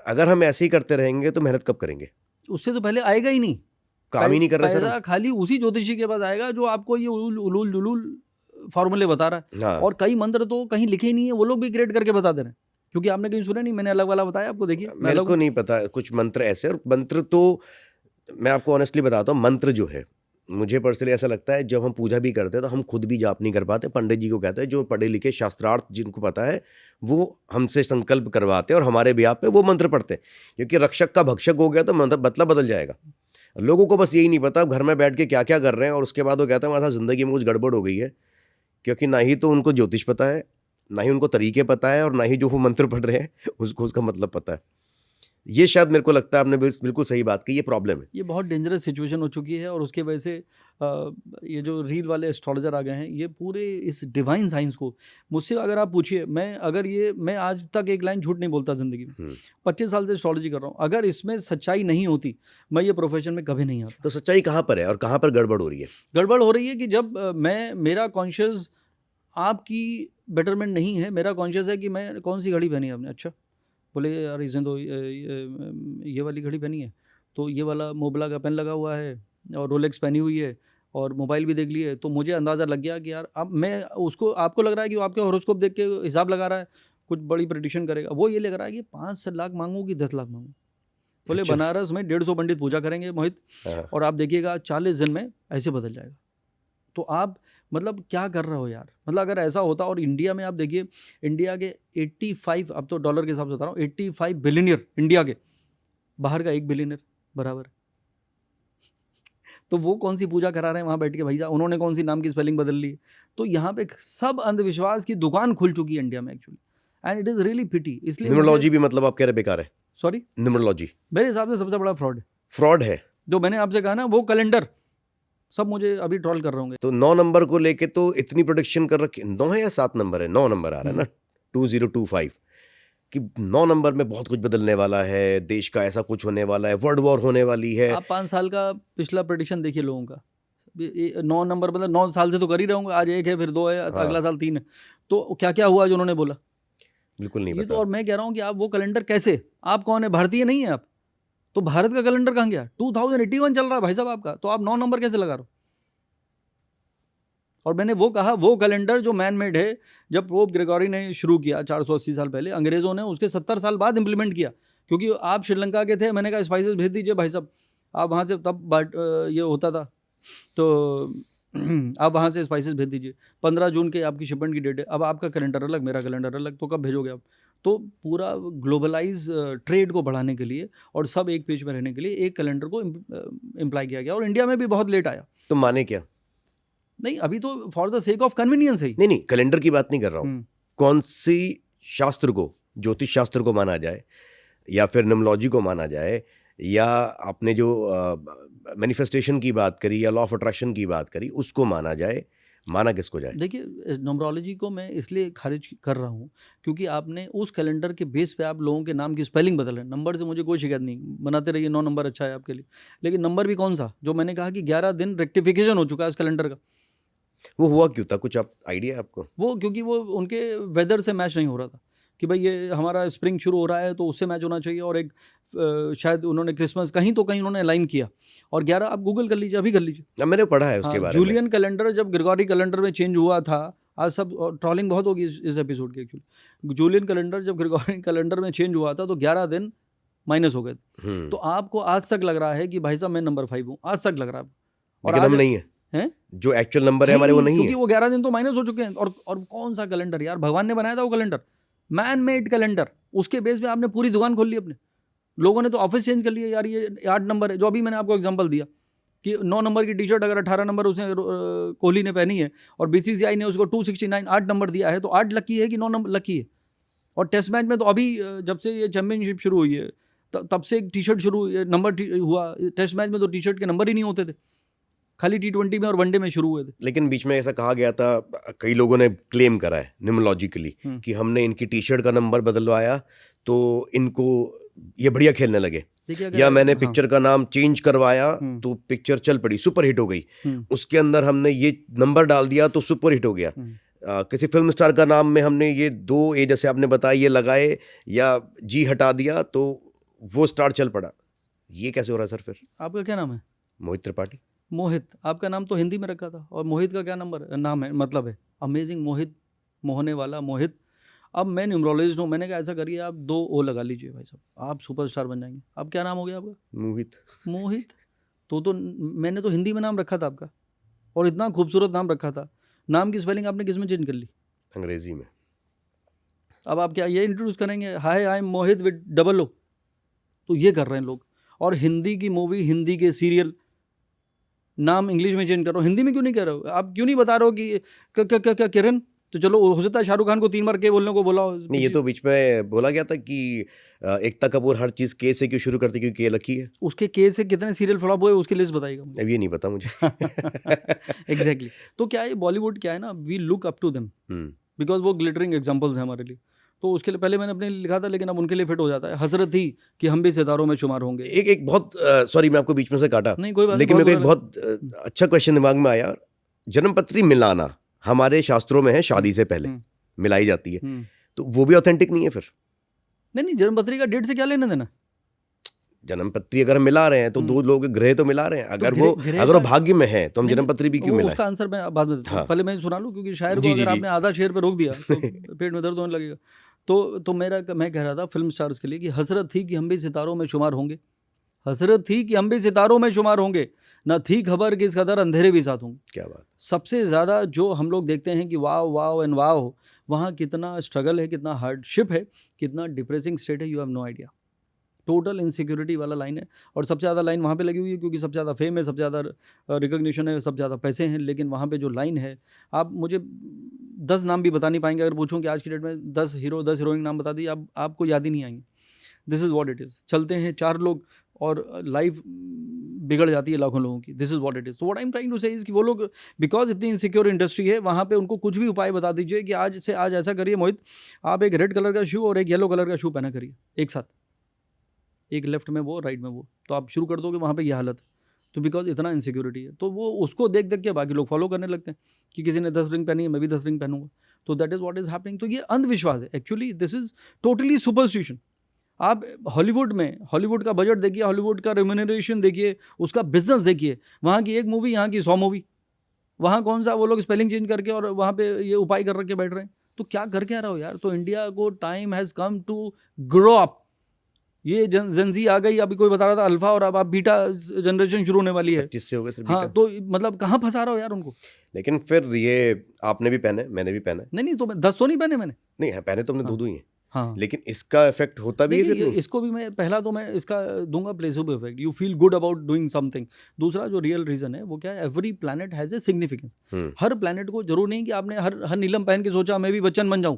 अगर हम ऐसे ही करते रहेंगे तो मेहनत कब करेंगे? उससे तो पहले आएगा ही नहीं, काम ही नहीं कर रहे सर। पैसा खाली उसी ज्योतिषी के पास आएगा जो आपको ये उलूल जुलूल फॉर्मूले बता रहा है। हाँ। और कई मंत्र तो कहीं लिखे ही नहीं है, वो लोग भी क्रिएट करके बता दे रहे हैं, क्योंकि आपने कहीं सुना नहीं, मैंने अलग वाला बताया आपको, देखिए मेरे को नहीं पता कुछ मंत्र ऐसे। और मंत्र तो मैं आपको ऑनेस्टली बताता हूँ, मंत्र जो है मुझे पर्सनली ऐसा लगता है, जब हम पूजा भी करते हैं तो हम खुद भी जाप नहीं कर पाते, पंडित जी को कहते हैं, जो पढ़े लिखे शास्त्रार्थ जिनको पता है वो हमसे संकल्प करवाते हैं और हमारे ब्याह पे वो मंत्र पढ़ते हैं, क्योंकि रक्षक का भक्षक हो गया तो मतलब बदल जाएगा। लोगों को बस यही नहीं पता घर में बैठ के क्या क्या कर रहे हैं, और उसके बाद वो कहते हैं हमारे साथ ज़िंदगी में कुछ गड़बड़ हो गई है, क्योंकि ना ही तो उनको ज्योतिष पता है, ना ही उनको तरीके पता है, और ना ही जो वो मंत्र पढ़ रहे हैं उसको उसका मतलब पता है। ये शायद मेरे को लगता है आपने बिल्कुल सही बात की, ये प्रॉब्लम है। ये बहुत डेंजरस सिचुएशन हो चुकी है, और उसके वजह से ये जो रील वाले एस्ट्रोलॉजर आ गए हैं, ये पूरे इस डिवाइन साइंस को, मुझसे अगर आप पूछिए, मैं आज तक एक लाइन झूठ नहीं बोलता ज़िंदगी में, 25 साल से एस्ट्रोलॉजी कर रहा हूँ, अगर इसमें सच्चाई नहीं होती मैं ये प्रोफेशन में कभी नहीं आता। तो सच्चाई कहाँ पर है और कहाँ पर गड़बड़ हो रही है? गड़बड़ हो रही है कि जब मेरा कॉन्शियस आपकी बेटरमेंट नहीं है, मेरा कॉन्शियस है कि मैं कौन सी घड़ी पहनी है आपने, अच्छा बोले यार इसने तो ये वाली घड़ी पहनी है, तो ये वाला मोबला का पेन लगा हुआ है और रोलेक्स पहनी हुई है और मोबाइल भी देख ली है, तो मुझे अंदाज़ा लग गया कि यार अब मैं उसको, आपको लग रहा है कि वो आपके हॉरोस्कोप देख के हिसाब लगा रहा है, कुछ बड़ी प्रेडिक्शन करेगा, वो ये लग रहा है कि 5 लाख मांगू कि 10 लाख मांगू। बोले अच्छा। बनारस में 150 पंडित पूजा करेंगे मोहित, हाँ। और आप देखिएगा 40 दिन में ऐसे बदल जाएगा। तो आप मतलब क्या कर रहे हो यार, मतलब अगर ऐसा होता, और इंडिया में आप देखिए, इंडिया के 85, अब तो डॉलर के हिसाब से बता रहा हूँ, 85 बिलियनियर इंडिया के, बाहर का 1 बिलियनियर बराबर। तो वो कौन सी पूजा करा रहे हैं वहाँ बैठ के भाई साहब, उन्होंने कौन सी नाम की स्पेलिंग बदल ली है। तो यहाँ पे सब अंधविश्वास की दुकान खुल चुकी है इंडिया में actually, and it is really pity. इसलिए न्यूमरोलॉजी भी मतलब आप कह रहे बेकार है? सॉरी, न्यूमरोलॉजी मेरे हिसाब से सबसे बड़ा फ्रॉड है। जो मैंने आपसे कहा ना, वो कैलेंडर, सब मुझे अभी ट्रोल कर रहे होंगे। तो 9 नंबर को लेके तो इतनी प्रोडिक्शन कर रखी, 9 है या 7 नंबर है, 9 नंबर आ रहा है ना, 2025, कि 9 नंबर में बहुत कुछ बदलने वाला है, देश का ऐसा कुछ होने वाला है, वर्ल्ड वॉर होने वाली है। आप 5 साल का पिछला प्रेडिक्शन देखिए लोगों का, 9 नंबर मतलब 9 साल से तो कर ही रहे होंगे, आज 1 है, फिर 2 है, अगला साल 3 है, तो क्या क्या हुआ जो उन्होंने बोला, बिल्कुल नहीं ये पता। तो। और मैं कह रहा हूँ कि आप वो कैलेंडर कैसे, आप कौन है, भारतीय नहीं है आप, तो भारत का कैलेंडर कहाँ गया? 2081 चल रहा है भाई साहब आपका, तो आप 9 नंबर कैसे लगा रहे हो? और मैंने वो कहा, वो कैलेंडर जो मैन मेड है, जब पोप ग्रेगोरी ने शुरू किया 480 साल पहले, अंग्रेज़ों ने उसके 70 साल बाद इंप्लीमेंट किया, क्योंकि आप श्रीलंका के थे, मैंने कहा स्पाइसेस भेज दीजिए भाई साहब, आप वहाँ से तब ये होता था, तो आप वहाँ से स्पाइसेस भेज दीजिए, 15 जून के आपकी शिपमेंट की डेट है, अब आपका कैलेंडर अलग, मेरा कैलेंडर अलग, तो कब भेजोगे आप? तो पूरा ग्लोबलाइज ट्रेड को बढ़ाने के लिए और सब एक पेज में रहने के लिए एक कैलेंडर को इम्प्लाई किया गया, और इंडिया में भी बहुत लेट आया। तो माने क्या? नहीं, अभी तो for the sake of convenience है। नहीं, कैलेंडर की बात नहीं कर रहा हूँ, कौन सी शास्त्र को, ज्योतिष शास्त्र को माना जाए, या फिर न्यूमरोलॉजी को माना जाए, या आपने जो मैनिफेस्टेशन की बात करी या लॉ ऑफ अट्रैक्शन की बात करी, उसको माना जाए? माना किसको जाए? देखिए, न्यूमरोलॉजी को मैं इसलिए खारिज कर रहा हूँ क्योंकि आपने उस कैलेंडर के बेस पे आप लोगों के नाम की स्पेलिंग बदल है। नंबर से मुझे कोई शिकायत नहीं, बनाते रहिए, 9 नंबर अच्छा है आपके लिए, लेकिन नंबर भी कौन सा, जो मैंने कहा कि 11 दिन रेक्टिफिकेशन हो चुका है उस कैलेंडर का, वो हुआ क्यों था, कुछ आप आइडिया है आपको? वो क्योंकि वो उनके वेदर से मैच नहीं हो रहा था कि भाई ये हमारा स्प्रिंग शुरू हो रहा है तो उससे मैच होना चाहिए, और एक शायद उन्होंने क्रिसमस कहीं तो कहीं उन्होंने अलाइन किया, और 11 आप गूगल कर लीजिए, अभी कर लीजिए। अब मैंने पढ़ा है उसके हाँ, बारे में। जूलियन कैलेंडर जब ग्रिगोरी कैलेंडर में चेंज हुआ था, आज सब ट्रॉलिंग बहुत होगी इस एपिसोड की एक्चुअली। जूलियन कैलेंडर जब ग्रिगोरी कैलेंडर में चेंज हुआ था तो 11 दिन माइनस हो गए थे। तो आपको आज तक लग रहा है कि भाई साहब मैं नंबर 5 हूँ, आज तक लग रहा है। और लेकिन आज हम नहीं है, हैं, जो एक्चुअल नंबर है हमारे वो नहीं क्योंकि है। वो 11 दिन तो माइनस हो चुके हैं। और कौन सा कैलेंडर यार, भगवान ने बनाया था वो कैलेंडर, मैन मेड कैलेंडर, उसके बेस पे आपने पूरी दुकान खोल ली अपने। लोगों ने तो ऑफिस चेंज कर लिया यार, ये 8 नंबर है, जो अभी मैंने आपको एग्जांपल दिया कि 9 नंबर की टी शर्ट अगर 18 नंबर उसने कोहली ने पहनी है और बीसीसीआई ने उसको 269 8 नंबर दिया है, तो 8 लकी है कि 9 नंबर लकी है। और टेस्ट मैच में तो अभी जब से ये चैंपियनशिप शुरू हुई है तब से एक टी शर्ट नंबर हुआ। टेस्ट मैच में तो टी शर्ट के नंबर ही नहीं होते थे, खाली T20 में और वनडे में शुरू हुए थे। लेकिन बीच में ऐसा कहा गया था, कई लोगों ने क्लेम करा है न्यूमरोलॉजिकली कि हमने इनकी टी शर्ट का नंबर बदलवाया तो इनको ये बढ़िया खेलने लगे, देखिए या मैंने हाँ, पिक्चर का नाम चेंज करवाया तो पिक्चर चल पड़ी, सुपर हिट हो गई। उसके अंदर हमने ये नंबर डाल दिया तो सुपर हिट हो गया। किसी फिल्म स्टार का नाम में हमने ये 2 ए जैसे आपने बताया ये लगाए या जी हटा दिया तो वो स्टार चल पड़ा। ये कैसे हो रहा है सर फिर? आपका क्या नाम है? मोहित त्रिपाठी। मोहित, आपका नाम तो हिंदी में रखा था, और मोहित का क्या नाम है, मतलब है अमेजिंग मोहित, मोहने वाला मोहित। अब मैं न्यूमरोलॉजिस्ट हूँ, मैंने कहा ऐसा करिए आप 2 ओ लगा लीजिए भाई साहब, आप सुपरस्टार बन जाएंगे। अब क्या नाम हो गया आपका? मोहित। मोहित। तो मैंने तो हिंदी में नाम रखा था आपका, और इतना खूबसूरत नाम रखा था। नाम की स्पेलिंग आपने किस में चेंज कर ली? अंग्रेजी में। अब आप क्या ये इंट्रोड्यूस करेंगे, hi I am Mohit with double O? तो ये कर रहे हैं लोग। और हिंदी की मूवी, हिंदी के सीरियल, नाम इंग्लिश में चेंज करो, हिंदी में क्यों नहीं कर रहे हो? आप क्यों नहीं बता रहे हो कि क्या किरण? तो चलो, हो सकता है शाहरुख खान को 3 बार के बोलने को बोला हो। नहीं, ये तो बीच में बोला गया था कि एकता कपूर हर चीज के से क्यों शुरू करती, क्योंकि ये लकी है। उसके के से कितने सीरियल फ्लॉप हुए उसकी लिस्ट बताइएगा मुझे। अब ये नहीं पता मुझे। एग्जैक्टली। तो क्या है, बॉलीवुड क्या है ना, we look up to them because वो ग्लिटरिंग एग्जाम्पल्स हैं हमारे लिए। तो उसके लिए पहले मैंने अपने लिए लिखा था, लेकिन अब उनके लिए फिट हो जाता है। हसरत थी कि हम भी सितारों में शुमार होंगे। एक बहुत सॉरी मैं आपको बीच में से काटा, नहीं कोई बात लेकिन नहीं, मेरे को एक बहुत अच्छा क्वेश्चन दिमाग में आया। जन्मपत्री मिलाना हमारे शास्त्रों में है, शादी से पहले मिलाई जाती है, तो वो भी ऑथेंटिक नहीं है फिर? नहीं, जन्मपत्री का डेट से क्या लेना देना? जन्मपत्री अगर हम मिला रहे हैं तो 2 लोग ग्रह तो मिला रहे हैं, अगर वो भाग्य में है तो हम जन्मपत्री भी क्यों मिलाएं? उसका आंसर मैं बाद में देता हूं। पहले मैं सुना लूं, क्योंकि शायर को अगर आपने आधा शेर पे रोक दिया तो पेट में दर्द होने लगेगा। तो मैं कह रहा था फिल्म स्टार्स के लिए कि हसरत थी कि हम भी सितारों में शुमार होंगे, हसरत थी कि हम भी सितारों में शुमार होंगे, ना थी खबर किस कदर अंधेरे भी साथ होंगे। क्या बात। सबसे ज़्यादा जो हम लोग देखते हैं कि वाव वाव एंड वाव, वहाँ कितना स्ट्रगल है, कितना हार्डशिप है, कितना डिप्रेसिंग स्टेट है, you have no idea. Total insecurity वाला लाइन है, और सबसे ज़्यादा लाइन वहाँ पे लगी हुई है क्योंकि सबसे ज़्यादा फेम है, सबसे ज़्यादा रिकग्निशन है, सबसे ज़्यादा पैसे हैं। लेकिन वहाँ पे जो लाइन है, आप मुझे 10 नाम भी बता नहीं पाएंगे। अगर पूछूं कि आज की डेट में 10 हीरो 10 हीरोइन नाम बता दी, आपको याद ही नहीं आएंगे। This is what it is. चलते हैं 4 लोग और लाइफ बिगड़ जाती है लाखों लोगों की। This is what it is. So what I am trying to say is कि वो लोग, बिकॉज इतनी इनसिक्योर इंडस्ट्री है, वहाँ पे उनको कुछ भी उपाय बता दीजिए कि आज से आज ऐसा करिए मोहित, आप एक रेड कलर का शू और एक येलो कलर का शू पहना करिए एक साथ, एक लेफ्ट में वो राइट में वो, तो आप शुरू कर दोगे वहाँ पे ये हालत। तो बिकॉज इतना इनसिक्योरिटी है, तो वो उसको देख देख के बाकी लोग फॉलो करने लगते हैं कि किसी ने 10 रिंग पहनी है, मैं भी 10 रिंग पहनूंगा। तो that is what is happening. तो ये अंधविश्वास है actually, this is totally superstition. आप हॉलीवुड का बजट देखिए, हॉलीवुड का रेम्यूनरेशन देखिए, उसका बिजनेस देखिए, वहाँ की एक मूवी, यहाँ की 100 मूवी। वहाँ कौन सा वो लोग स्पेलिंग चेंज करके और वहाँ पे ये उपाय कर रख के बैठ रहे हैं। तो क्या कर क्या रहा हो यार? तो इंडिया को time has come to grow up. ये जनजी आ गई, अभी कोई बता रहा था अल्फा, और अब बीटा जनरेशन शुरू होने वाली है। 25 से हो गए सर हाँ, बीटा। तो मतलब कहाँ फंसा रहा हो यार उनको? लेकिन फिर ये आपने भी पहने, मैंने भी पहना। नहीं, तो 10 तो नहीं पहने मैंने। नहीं है, पहने तो हमने 2 ही हैं। हाँ, लेकिन इसका इफेक्ट होता भी है फिर नहीं? इसको भी मैं पहला तो मैं इसका दूंगा placebo effect. You feel good about doing something. दूसरा जो रियल रीजन है वो क्या है, every planet has a significance. Her planet को जरूर नहीं कि आपने हर नीलम पहन के सोचा मैं भी बच्चन बन जाऊँ।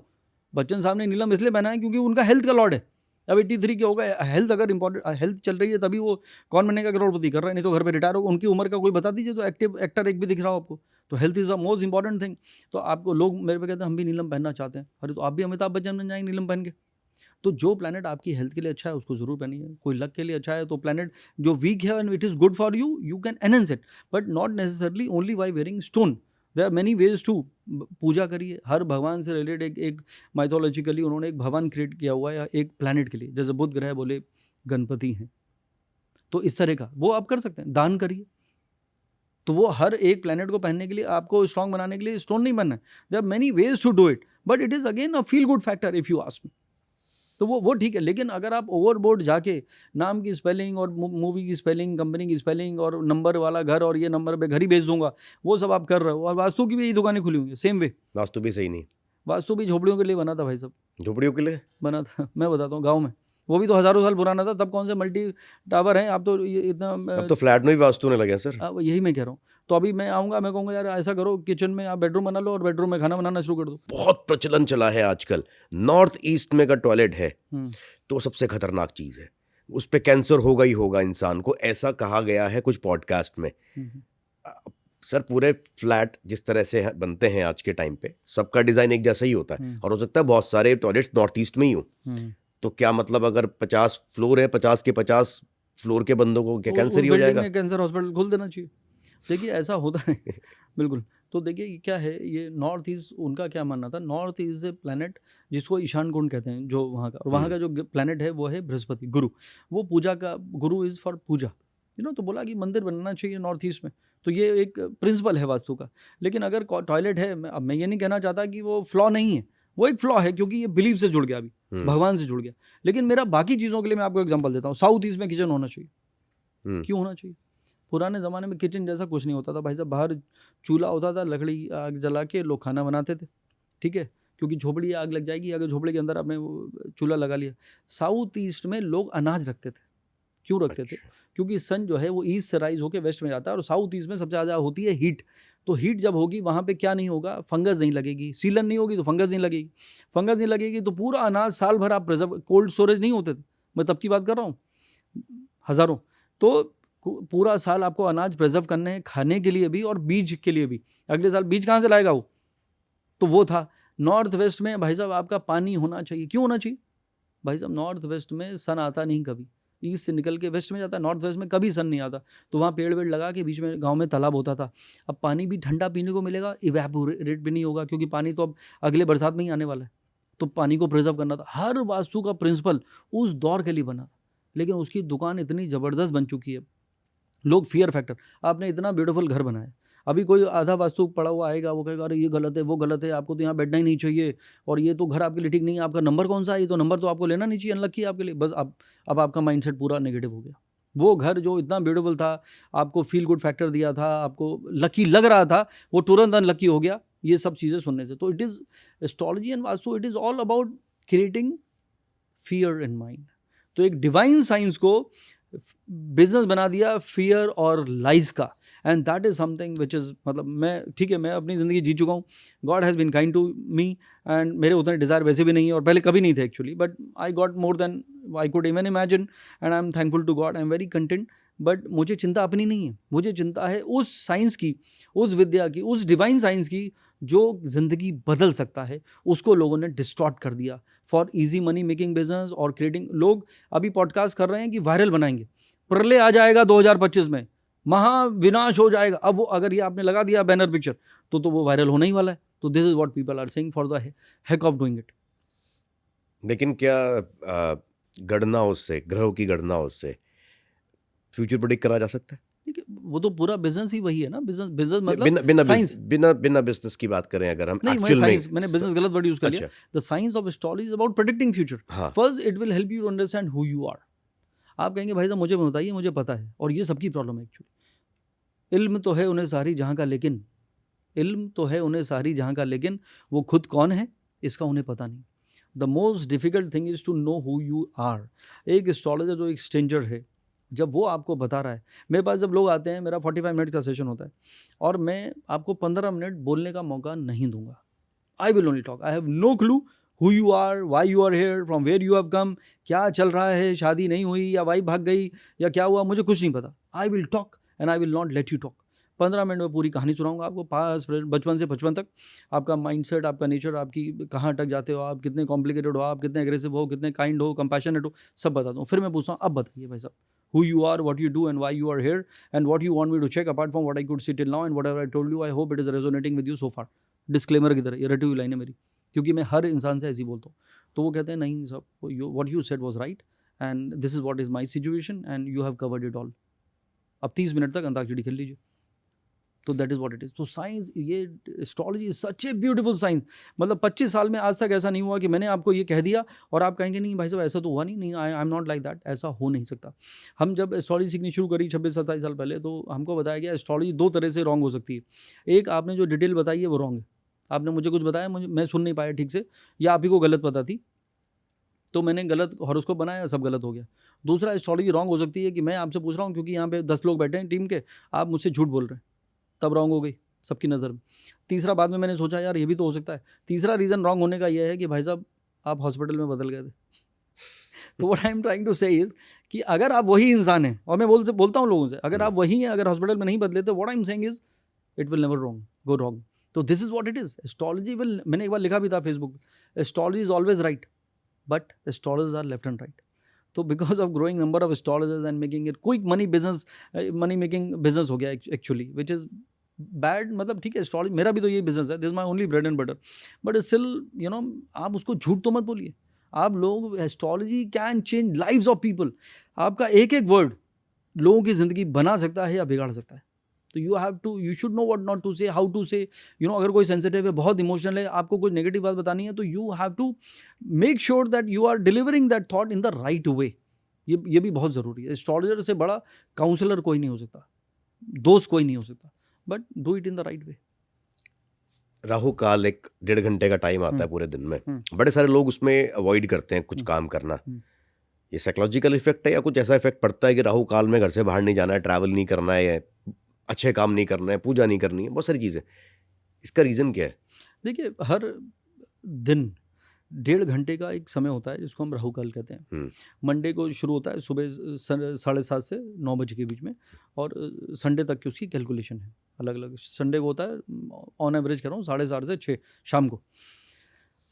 बच्चन साहब ने नीलम इसलिए पहना है क्योंकि उनका हेल्थ का लॉर्ड है। अब 83 के हो गए, हेल्थ अगर इंपॉर्टेंट, हेल्थ चल रही है तभी वो कौन बनेगा करोड़पति कर रहे हैं, नहीं तो घर पे रिटायर होगा। उनकी उम्र का कोई बता दीजिए तो एक्टिव एक्टर एक भी दिख रहा हो आपको। तो health is the most important thing. तो आपको लोग मेरे पे कहते हैं हम भी नीलम पहनना चाहते हैं। अरे तो आप भी अमिताभ बच्चन बन जाएंगे नीलम पहन के। तो जो प्लैनेट आपकी हेल्थ के लिए अच्छा है उसको जरूर पहनिए। कोई लक के लिए अच्छा है तो प्लैनेट जो वीक है and it is good for you, you can enhance it, but not necessarily only by wearing stone. There are many ways to पूजा करिए, हर भगवान से रिलेटेड एक माइथोलॉजिकली उन्होंने एक भवन क्रिएट किया हुआ है एक प्लैनेट के लिए, जैसे बुध ग्रह बोले गणपति हैं, तो इस तरह का वो आप कर सकते हैं। दान करिए, तो वो हर एक प्लैनेट को पहनने के लिए आपको स्ट्रॉन्ग बनाने के लिए स्टोन नहीं बनना है। There are many ways to do it, but it is again a feel good factor if you ask me, तो वो ठीक है। लेकिन अगर आप ओवरबोर्ड जाके नाम की स्पेलिंग और मूवी की स्पेलिंग, कंपनी की स्पेलिंग और नंबर वाला घर और ये नंबर पे घर ही बेच दूंगा, वो सब आप कर रहे हो, और वास्तु की भी यही दुकानें खुली हुई हैं सेम वे। वास्तु भी सही नहीं, वास्तु भी झोपड़ियों के लिए बना था भाई साहब, झोपड़ियों के लिए बना था, मैं बताता हूँ गाँव में, वो भी तो हज़ारों साल पुराना था, तब कौन से मल्टी टावर हैं, आप तो ये इतना अब तो फ्लैट में भी वास्तु होने लगे हैं सर। यही मैं कह रहा हूँ। तो अभी मैं आऊँगा, मैं कहूँगा यार ऐसा करो, किचन में आप बेडरूम बना लो और बेडरूम में खाना बनाना शुरू कर दो। बहुत प्रचलन चला है आजकल, नॉर्थ ईस्ट में का टॉयलेट है हम्म, तो सबसे खतरनाक चीज़ है, उस पे कैंसर होगा ही होगा इंसान को, ऐसा कहा गया है कुछ पॉडकास्ट में। हम्म, सर पूरे फ्लैट जिस तरह से बनते हैं आज के टाइम पे, सबका डिज़ाइन एक जैसा ही होता है, और हो सकता है बहुत सारे टॉयलेट्स नॉर्थ ईस्ट में ही हो, तो क्या मतलब अगर 50 फ्लोर है, 50 के 50 फ्लोर के बंदों को क्या कैंसर ही हो जाएगा? कैंसर हॉस्पिटल खोल देना चाहिए। देखिए ऐसा होता है बिल्कुल। तो देखिए क्या है, ये नॉर्थ ईस्ट उनका क्या मानना था, नॉर्थ ईस्ट ए प्लैनेट जिसको ईशान कुंड कहते हैं, जो वहाँ का, और वहाँ का जो प्लैनेट है वो है बृहस्पति, गुरु। वो पूजा का, गुरु इज़ फॉर पूजा, तो बोला कि मंदिर बनना चाहिए नॉर्थ ईस्ट में। तो ये एक प्रिंसिपल है वास्तु का। लेकिन अगर टॉयलेट है, अब मैं ये नहीं कहना चाहता कि वो फ्लॉ नहीं है, वो एक फ्लॉ है, क्योंकि ये बिलीफ से जुड़ गया, अभी भगवान से जुड़ गया। लेकिन मेरा बाकी चीज़ों के लिए मैं आपको एग्जांपल देता हूँ, साउथ ईस्ट में किचन होना चाहिए। क्यों होना चाहिए? पुराने ज़माने में किचन जैसा कुछ नहीं होता था भाई साहब, बाहर चूल्हा होता था, लकड़ी आग जला के लोग खाना बनाते थे, ठीक है, क्योंकि झोपड़ी आग लग जाएगी अगर झोपड़ी के अंदर आपने चूल्हा लगा लिया। साउथ ईस्ट में लोग अनाज रखते थे, क्यों रखते थे? क्योंकि सन जो है वो ईस्ट से राइज होकर वेस्ट में जाता है, और साउथ ईस्ट में सबसे ज़्यादा होती है हीट। तो हीट जब होगी वहाँ पे क्या नहीं होगा, फंगस नहीं लगेगी, सीलन नहीं होगी तो फंगस नहीं लगेगी, फंगस नहीं लगेगी तो पूरा अनाज साल भर आप प्रिजर्व, कोल्ड स्टोरेज नहीं होते थे, मैं तब की बात कर रहा हूँ, हज़ारों। तो पूरा साल आपको अनाज प्रिजर्व करने हैं, खाने के लिए भी और बीज के लिए भी। अगले साल बीज कहाँ से लाएगा वो? तो वो था। नॉर्थ वेस्ट में भाई साहब आपका पानी होना चाहिए। क्यों होना चाहिए भाई साहब? नॉर्थ वेस्ट में सन आता नहीं कभी, ईस्ट से निकल के वेस्ट में जाता है, नॉर्थ वेस्ट में कभी सन नहीं आता। तो वहाँ पेड़ वेड़ लगा के बीच में गांव में तालाब होता था। अब पानी भी ठंडा पीने को मिलेगा, इवेपोरेट भी नहीं होगा, क्योंकि पानी तो अब अगले बरसात में ही आने वाला है। तो पानी को प्रिजर्व करना था। हर वास्तु का प्रिंसिपल उस दौर के लिए बना था, लेकिन उसकी दुकान इतनी ज़बरदस्त बन चुकी है, लोग फियर फैक्टर, आपने इतना ब्यूटीफुल घर बनाया, अभी कोई आधा वास्तु पड़ा हुआ आएगा, वो कहेगा अरे ये गलत है, वो गलत है, आपको तो यहाँ बैठना ही नहीं चाहिए, और ये तो घर आपके लिए ठीक नहीं है, आपका नंबर कौन सा है, ये तो नंबर तो आपको लेना नहीं चाहिए, अनलकी है आपके लिए। बस अब आपका माइंडसेट पूरा नेगेटिव हो गया। वो घर जो इतना ब्यूटीफुल था, आपको फील गुड फैक्टर दिया था, आपको लकी लग रहा था, वो तुरंत अनलकी हो गया, ये सब चीज़ें सुनने से। तो it is astrology and vastu, it is all about creating fear in mind. तो एक डिवाइन साइंस को बिजनेस बना दिया फियर और लाइज का, and that is something which is, मतलब मैं ठीक है, मैं अपनी ज़िंदगी जी चुका हूँ, God has been kind to me, and मेरे उतने डिज़ायर वैसे भी नहीं है, और पहले कभी नहीं थे actually, but I got more than I could even imagine, and I am thankful to God, I am very content. But मुझे चिंता अपनी नहीं है, मुझे चिंता है उस साइंस की, उस विद्या की, उस डिवाइन साइंस की जो ज़िंदगी बदल सकता है, उसको लोगों ने डिस्टॉर्ट कर दिया for easy money making business और क्रिएटिंग। लोग अभी पॉडकास्ट कर रहे हैं कि वायरल बनाएंगे, प्रलय आ जाएगा 2025 में, महाविनाश हो जाएगा। अब वो अगर ये आपने लगा दिया बैनर पिक्चर, तो वो वायरल होने ही वाला है। तो this is what people are saying for the heck of doing it. लेकिन क्या गणना उससे, ग्रहों की गणना उससे फ्यूचर प्रेडिक्ट करा जा सकता है? ठीक है, वो तो पूरा बिजनेस ही वही है ना, बिजनेस बिना मतलब बिना साइंस। बिना बिजनेस की बात करें अगर हम, नहीं, एक्चुअल में मैंने बिजनेस गलत वर्ड यूज कर लिया। अच्छा, the science of astrology is about predicting future. हाँ, first it will help you to understand who you are. आप कहेंगे भाई साहब मुझे बताइए, मुझे पता है, और ये सबकी प्रॉब्लम है एक्चुअली। इल्म तो है उन्हें सारी जहाँ का, लेकिन इल्म तो है उन्हें सारी जहाँ का, लेकिन वो खुद कौन है इसका उन्हें पता नहीं। The most difficult thing is to know who you are. एक एस्ट्रोलॉजर जो एक स्ट्रेंजर है, जब वो आपको बता रहा है, मेरे पास जब लोग आते हैं, मेरा 45 मिनट का सेशन होता है, और मैं आपको 15 मिनट बोलने का मौका नहीं दूंगा। I will only talk, I have no clue who you are, why you are here, from where you have come, क्या चल रहा है, शादी नहीं हुई या वाइफ भाग गई या क्या हुआ, मुझे कुछ नहीं पता। I will talk and I will not let you talk. 15 minute में पूरी कहानी सुनाऊंगा आपको, पास बचपन से बचपन तक आपका माइंडसेट, आपका नेचर, आपकी कहाँ अटक जाते हो आप, कितने कॉम्प्लिकेटेड हो आप, कितने एग्रेसिव हो, कितने काइंड हो, कंपैशनेट हो, सब बताता हूँ। फिर मैं पूछता हूँ अब बताइए भाई साहब, who you are, what you do and why you are here and what you want me to check apart from what I could see till now and whatever I told you, I hope it is resonating with you so far। Disclaimer की तरह ये रटी हुई line है मेरी, क्योंकि मैं हर इंसान से ऐसे ही बोलता हूँ। तो वो कहते हैं नहीं सब, what you said was right and this is what is my situation and you have covered it all। अब 30 मिनट तक अंताक्षरी खेल लीजिए। तो that is what it is. तो साइंस, ये astrology is such a beautiful science. मतलब 25 साल में आज तक ऐसा नहीं हुआ कि मैंने आपको ये कह दिया और आप कहेंगे नहीं भाई साहब ऐसा तो हुआ नहीं, आई एम नॉट लाइक दैट। ऐसा हो नहीं सकता। हम जब एस्ट्रोलॉजी सीखनी शुरू करी 26-27 साल पहले, तो हमको बताया गया एस्ट्रोलॉजी 2 तरह से रॉन्ग हो सकती है। एक, आपने जो डिटेल बताई है वो रॉन्ग है, आपने मुझे कुछ बताया, मैं सुन नहीं पाया ठीक से, या आप ही को गलत पता थी तो मैंने गलत हॉरोस्कोप बनाया, सब गलत हो गया। दूसरा, एस्ट्रोलॉजी रॉन्ग हो सकती है कि मैं आपसे पूछ रहा हूँ क्योंकि यहाँ पे 10 लोग बैठे हैं टीम के, आप मुझसे झूठ बोल रहे हैं, तब रॉन्ग हो गई सबकी नज़र में। तीसरा, बाद में मैंने सोचा यार ये भी तो हो सकता है। तीसरा रीज़न रॉन्ग होने का यह है कि भाई साहब आप हॉस्पिटल में बदल गए थे। तो what I am trying to say is कि अगर आप वही इंसान हैं, और मैं बोलता हूँ लोगों से, अगर आप वही हैं, अगर हॉस्पिटल में नहीं बदले तो what I am saying is it will never go wrong. तो this is what it is. Astrology will, मैंने एक बार लिखा भी था फेसबुक पे, astrology is always right but astrologers are left and right. तो because of growing number of astrologers and making it quick money making business हो गया एक्चुअली, विच इज़ बैड। मतलब ठीक है, एस्ट्रोलॉजी मेरा भी तो यही बिजनेस है, this is my only bread and butter, but still you know आप उसको झूठ तो मत बोलिए। आप लोग, astrology can change lives of people. आपका एक एक वर्ड लोगों की ज़िंदगी बना सकता है या बिगाड़ सकता है। तो you should know what not to say, how to say. अगर कोई सेंसिटिव है, बहुत इमोशनल है, आपको कुछ नेगेटिव बात बतानी है, तो you have to make sure that you are delivering that thought in the right way. ये भी बहुत ज़रूरी है। एस्ट्रोलॉजर से बड़ा काउंसलर कोई नहीं हो सकता, दोस्त कोई नहीं हो सकता, but do it in the right वे। राहु काल एक 1.5 घंटे का टाइम आता है पूरे दिन में, बड़े सारे लोग उसमें अवॉइड करते हैं कुछ काम करना। ये साइकोलॉजिकल इफेक्ट है या कुछ ऐसा इफेक्ट पड़ता है कि राहु काल में घर से बाहर नहीं जाना है, ट्रैवल नहीं करना है, अच्छे काम नहीं करना है, पूजा नहीं करनी है, बहुत सारी चीज़ें। इसका रीज़न क्या है? देखिए, हर दिन 1.5 घंटे का एक समय होता है जिसको हम राहु काल कहते हैं। मंडे को शुरू होता है सुबह 7:30 से 9 बजे के बीच में, और संडे तक की उसकी कैलकुलेशन है अलग अलग। संडे को होता है, ऑन एवरेज कर रहा हूँ, 7:30 से 6 शाम को।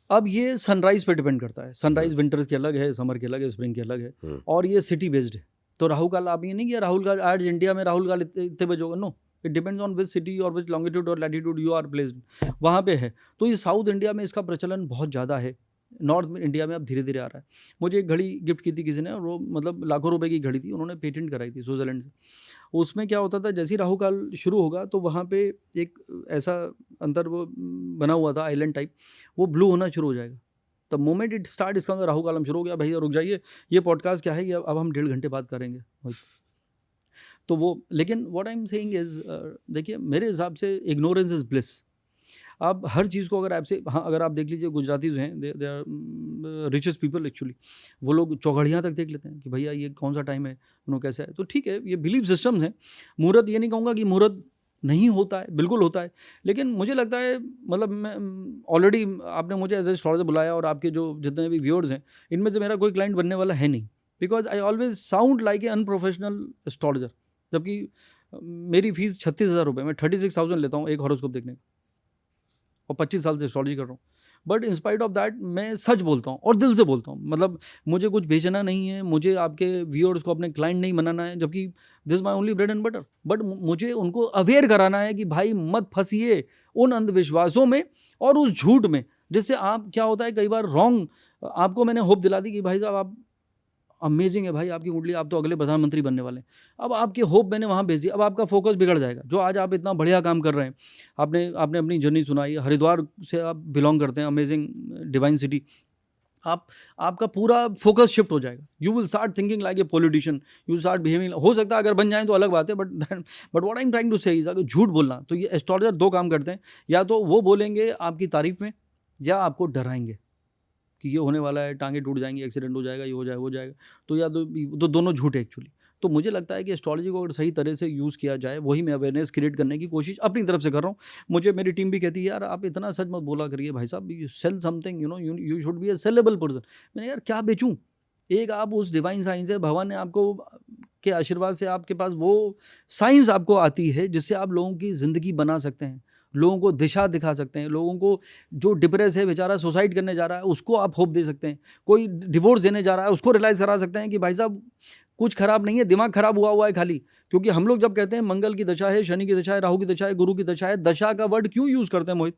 अब ये सनराइज़ पे डिपेंड करता है। सनराइज़ विंटर्स की अलग है, समर की अलग है, स्प्रिंग की अलग है, और ये सिटी बेस्ड है। तो राहु काल, आप ये नहीं कि राहुल काल आज इंडिया में राहुल काल इतने बजे होगा, no, it depends on which city और विच लॉन्गिट्यूड और लैटिट्यूड यू आर प्लेस्ड, वहाँ पे है। तो ये साउथ इंडिया में इसका प्रचलन बहुत ज़्यादा है, नॉर्थ में इंडिया में अब धीरे धीरे आ रहा है। मुझे एक घड़ी गिफ्ट की थी किसी ने, और वो मतलब लाखों रुपए की घड़ी थी, उन्होंने पेटेंट कराई थी स्विट्जरलैंड से। उसमें क्या होता था, जैसे ही राहु काल शुरू होगा तो वहाँ पे एक ऐसा अंदर वो बना हुआ था आइलैंड टाइप, वो ब्लू होना शुरू हो जाएगा। द मोमेंट इट स्टार्ट, इसका राहु कालम शुरू हो गया, भैया रुक जाइए, ये पॉडकास्ट क्या है, ये अब हम 1.5 घंटे बात करेंगे। तो वो, लेकिन what I am saying is, देखिए मेरे हिसाब से इग्नोरेंस इज़ ब्लिस। आप हर चीज़ को अगर आपसे, हाँ, अगर आप देख लीजिए गुजरातीज हैं, they are richest people actually, वो लोग चौघड़ियाँ तक देख लेते हैं कि भैया ये कौन सा टाइम है, कैसा है। तो ठीक है, ये बिलीफ सिस्टम्स हैं। मुहूर्त, ये नहीं कहूँगा कि मुहूर्त नहीं होता है, बिल्कुल होता है, लेकिन मुझे लगता है, मतलब मैं ऑलरेडी, आपने मुझे एज ए एस्ट्रोलॉजर बुलाया, और आपके जो जितने भी व्यूअर्स हैं, इनमें से मेरा कोई क्लाइंट बनने वाला है नहीं, because I always sound like a unprofessional astrologer. जबकि मेरी फीस 36,000 रुपये, मैं 36,000 लेता हूँ एक हॉरोस्कोप देखने का, और 25 साल से एस्ट्रोलॉजी कर रहा हूँ। बट इंस्पाइट ऑफ दैट मैं सच बोलता हूँ और दिल से बोलता हूँ। मतलब मुझे कुछ बेचना नहीं है, मुझे आपके व्यूअर्स को अपने क्लाइंट नहीं बनाना है, जबकि this my only bread and butter. But मुझे उनको अवेयर कराना है कि भाई मत फंसिए उन अंधविश्वासों में और उस झूठ में, जिससे आप, क्या होता है कई बार रॉन्ग, आपको मैंने होप दिला दी कि भाई साहब आप अमेजिंग है भाई, आपकी कुंडली, आप तो अगले प्रधानमंत्री बनने वाले हैं। अब आपकी होप मैंने वहाँ भेज दी, अब आपका फोकस बिगड़ जाएगा। जो आज आप इतना बढ़िया काम कर रहे हैं, आपने अपनी जर्नी सुनाई, हरिद्वार से आप बिलोंग करते हैं, अमेजिंग डिवाइन सिटी, आपका पूरा फोकस शिफ्ट हो जाएगा। You will start thinking like a politician, you start behaving, हो सकता है अगर बन जाए तो अलग बात है, but what I am trying to say is, अगर झूठ बोलना, तो ये एस्ट्रोलॉजर 2 काम करते हैं, या तो वो बोलेंगे आपकी तारीफ में, या आपको डराएंगे कि ये होने वाला है, टांगे टूट जाएंगी, एक्सीडेंट हो जाएगा, ये हो जाएगा, वो जाएगा। तो या तो दोनों झूठ है एक्चुअली। तो मुझे लगता है कि एस्ट्रोलॉजी को अगर सही तरह से यूज़ किया जाए, वही मैं अवेयरनेस क्रिएट करने की कोशिश अपनी तरफ से कर रहा हूँ। मुझे मेरी टीम भी कहती है, यार आप इतना सच मत बोला करिए भाई साहब, you sell something, you should be A saleable person. मैंने, यार क्या बेचूँ? एक आप उस डिवाइन साइंस है, भगवान ने आपको के आशीर्वाद से आपके पास वो साइंस आपको आती है जिससे आप लोगों की ज़िंदगी बना सकते हैं, लोगों को दिशा दिखा सकते हैं, लोगों को जो डिप्रेस है बेचारा सुसाइड करने जा रहा है उसको आप होप दे सकते हैं, कोई डिवोर्स देने जा रहा है उसको रियलाइज़ करा सकते हैं कि भाई साहब कुछ खराब नहीं है, दिमाग खराब हुआ है खाली। क्योंकि हम लोग जब कहते हैं मंगल की दशा है, शनि की दशा है, राहु की दशा है, गुरु की दशा है, दशा का वर्ड क्यों यूज़ करते हैं मोहित?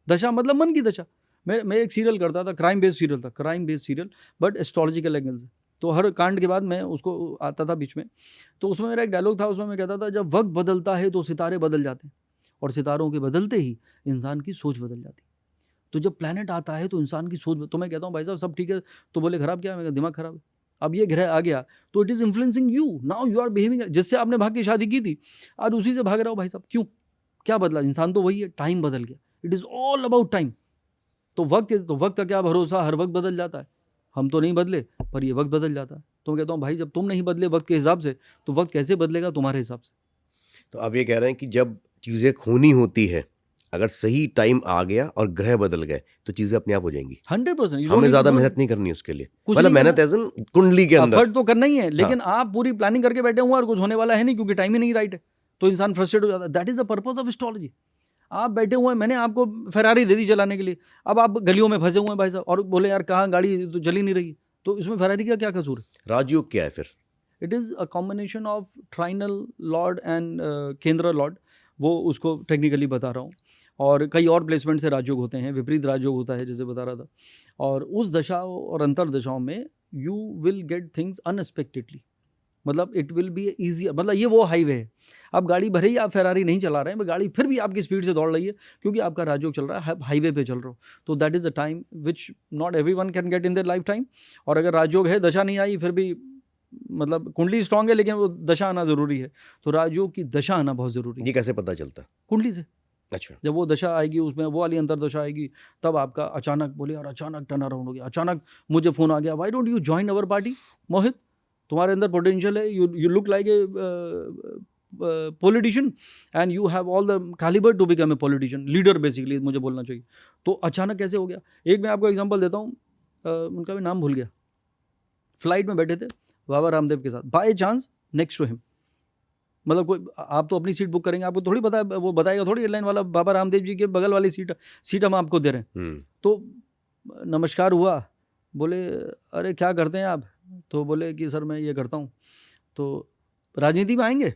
दशा मतलब मन की दशा। मैं एक सीरियल करता था, crime based serial but astrological angle से। तो हर कांड के बाद मैं उसको आता था बीच में, तो उसमें मेरा एक डायलॉग था, उसमें मैं कहता था जब वक्त बदलता है तो सितारे बदल जाते हैं और सितारों के बदलते ही इंसान की सोच बदल जाती है। तो जब प्लैनेट आता है तो इंसान की सोच, तो मैं कहता हूँ भाई साहब सब ठीक है, तो बोले खराब क्या है? मेरा दिमाग खराब है। अब ये ग्रह आ गया तो it is influencing you, now you are behaving, जिससे आपने भाग के शादी की थी आज उसी से भाग रहे हो भाई साहब। क्यों? क्या बदला? इंसान तो वही है, टाइम बदल गया। It is all about time. तो वक्त का क्या भरोसा, हर वक्त बदल जाता है। हम तो नहीं बदले पर ये वक्त बदल जाता है। तो मैं कहता हूँ भाई जब तुम नहीं बदले वक्त के हिसाब से तो वक्त कैसे बदलेगा तुम्हारे हिसाब से? तो आप ये कह रहे हैं कि जब चीज़ें होनी होती है, अगर सही टाइम आ गया और ग्रह बदल गए तो चीज़ें अपने आप हो जाएंगी। 100%। हमें ज़्यादा मेहनत नहीं करनी उसके लिए, कुछ मतलब नहीं मेहनत करना, एज इन कुंडली के अंदर। एफर्ट तो करना ही है, लेकिन आप पूरी प्लानिंग करके बैठे हुए हैं और कुछ होने वाला है नहीं क्योंकि टाइम ही नहीं राइट है, तो इंसान फ्रस्ट्रेट हो जाता है। That is the purpose of astrology. आप बैठे हुए हैं, मैंने आपको फेरारी दे दी चलाने के लिए, अब आप गलियों में फंसे हुए हैं भाई साहब और बोले यार कहाँ गाड़ी तो चली नहीं रही, तो इसमें फेरारी का क्या कसूर है? राजयोग क्या है फिर? It is a combination of trinal lord and kendra lord, वो उसको टेक्निकली बता रहा हूँ। और कई और प्लेसमेंट से राजयोग होते हैं, विपरीत राजयोग होता है जैसे बता रहा था। और उस दशा और अंतर दशाओं में you will get things unexpectedly, मतलब इट विल बी ईजियर, मतलब ये वो हाईवे है। आप गाड़ी भले ही आप फेरारी नहीं चला रहे हैं, गाड़ी फिर भी आपकी स्पीड से दौड़ रही है क्योंकि आपका राजयोग चल रहा है, हाईवे पे चल रहे हो। तो that is a time which not every one can get in their life time. और अगर राजयोग है, दशा नहीं आई, फिर भी मतलब कुंडली स्ट्रांग है लेकिन वो दशा आना ज़रूरी है। तो राजयोग की दशा आना बहुत ज़रूरी ये है कैसे पता चलता? कुंडली से। अच्छा। जब वो दशा आएगी, उसमें वो वाली अंतर दशा आएगी, तब आपका अचानक बोले और अचानक टर्न अराउंड हो गया, अचानक मुझे फ़ोन आ गया, why don't you join our party Mohit, तुम्हारे अंदर पोटेंशियल है, you look like a politician and you have all the calibre to become a politician, leader basically मुझे बोलना चाहिए। तो अचानक कैसे हो गया? एक मैं आपको एग्जांपल देता हूँ, उनका भी नाम भूल गया। फ्लाइट में बैठे थे बाबा रामदेव के साथ, by chance next to him, मतलब कोई, आप तो अपनी सीट बुक करेंगे, आपको थोड़ी पता है, वो बताएगा थोड़ी एयरलाइन वाला बाबा रामदेव जी के बगल वाली सीट हम आपको दे रहे हैं। तो नमस्कार हुआ, बोले अरे क्या करते हैं आप? तो बोले कि सर मैं ये करता हूँ। तो राजनीति में आएंगे?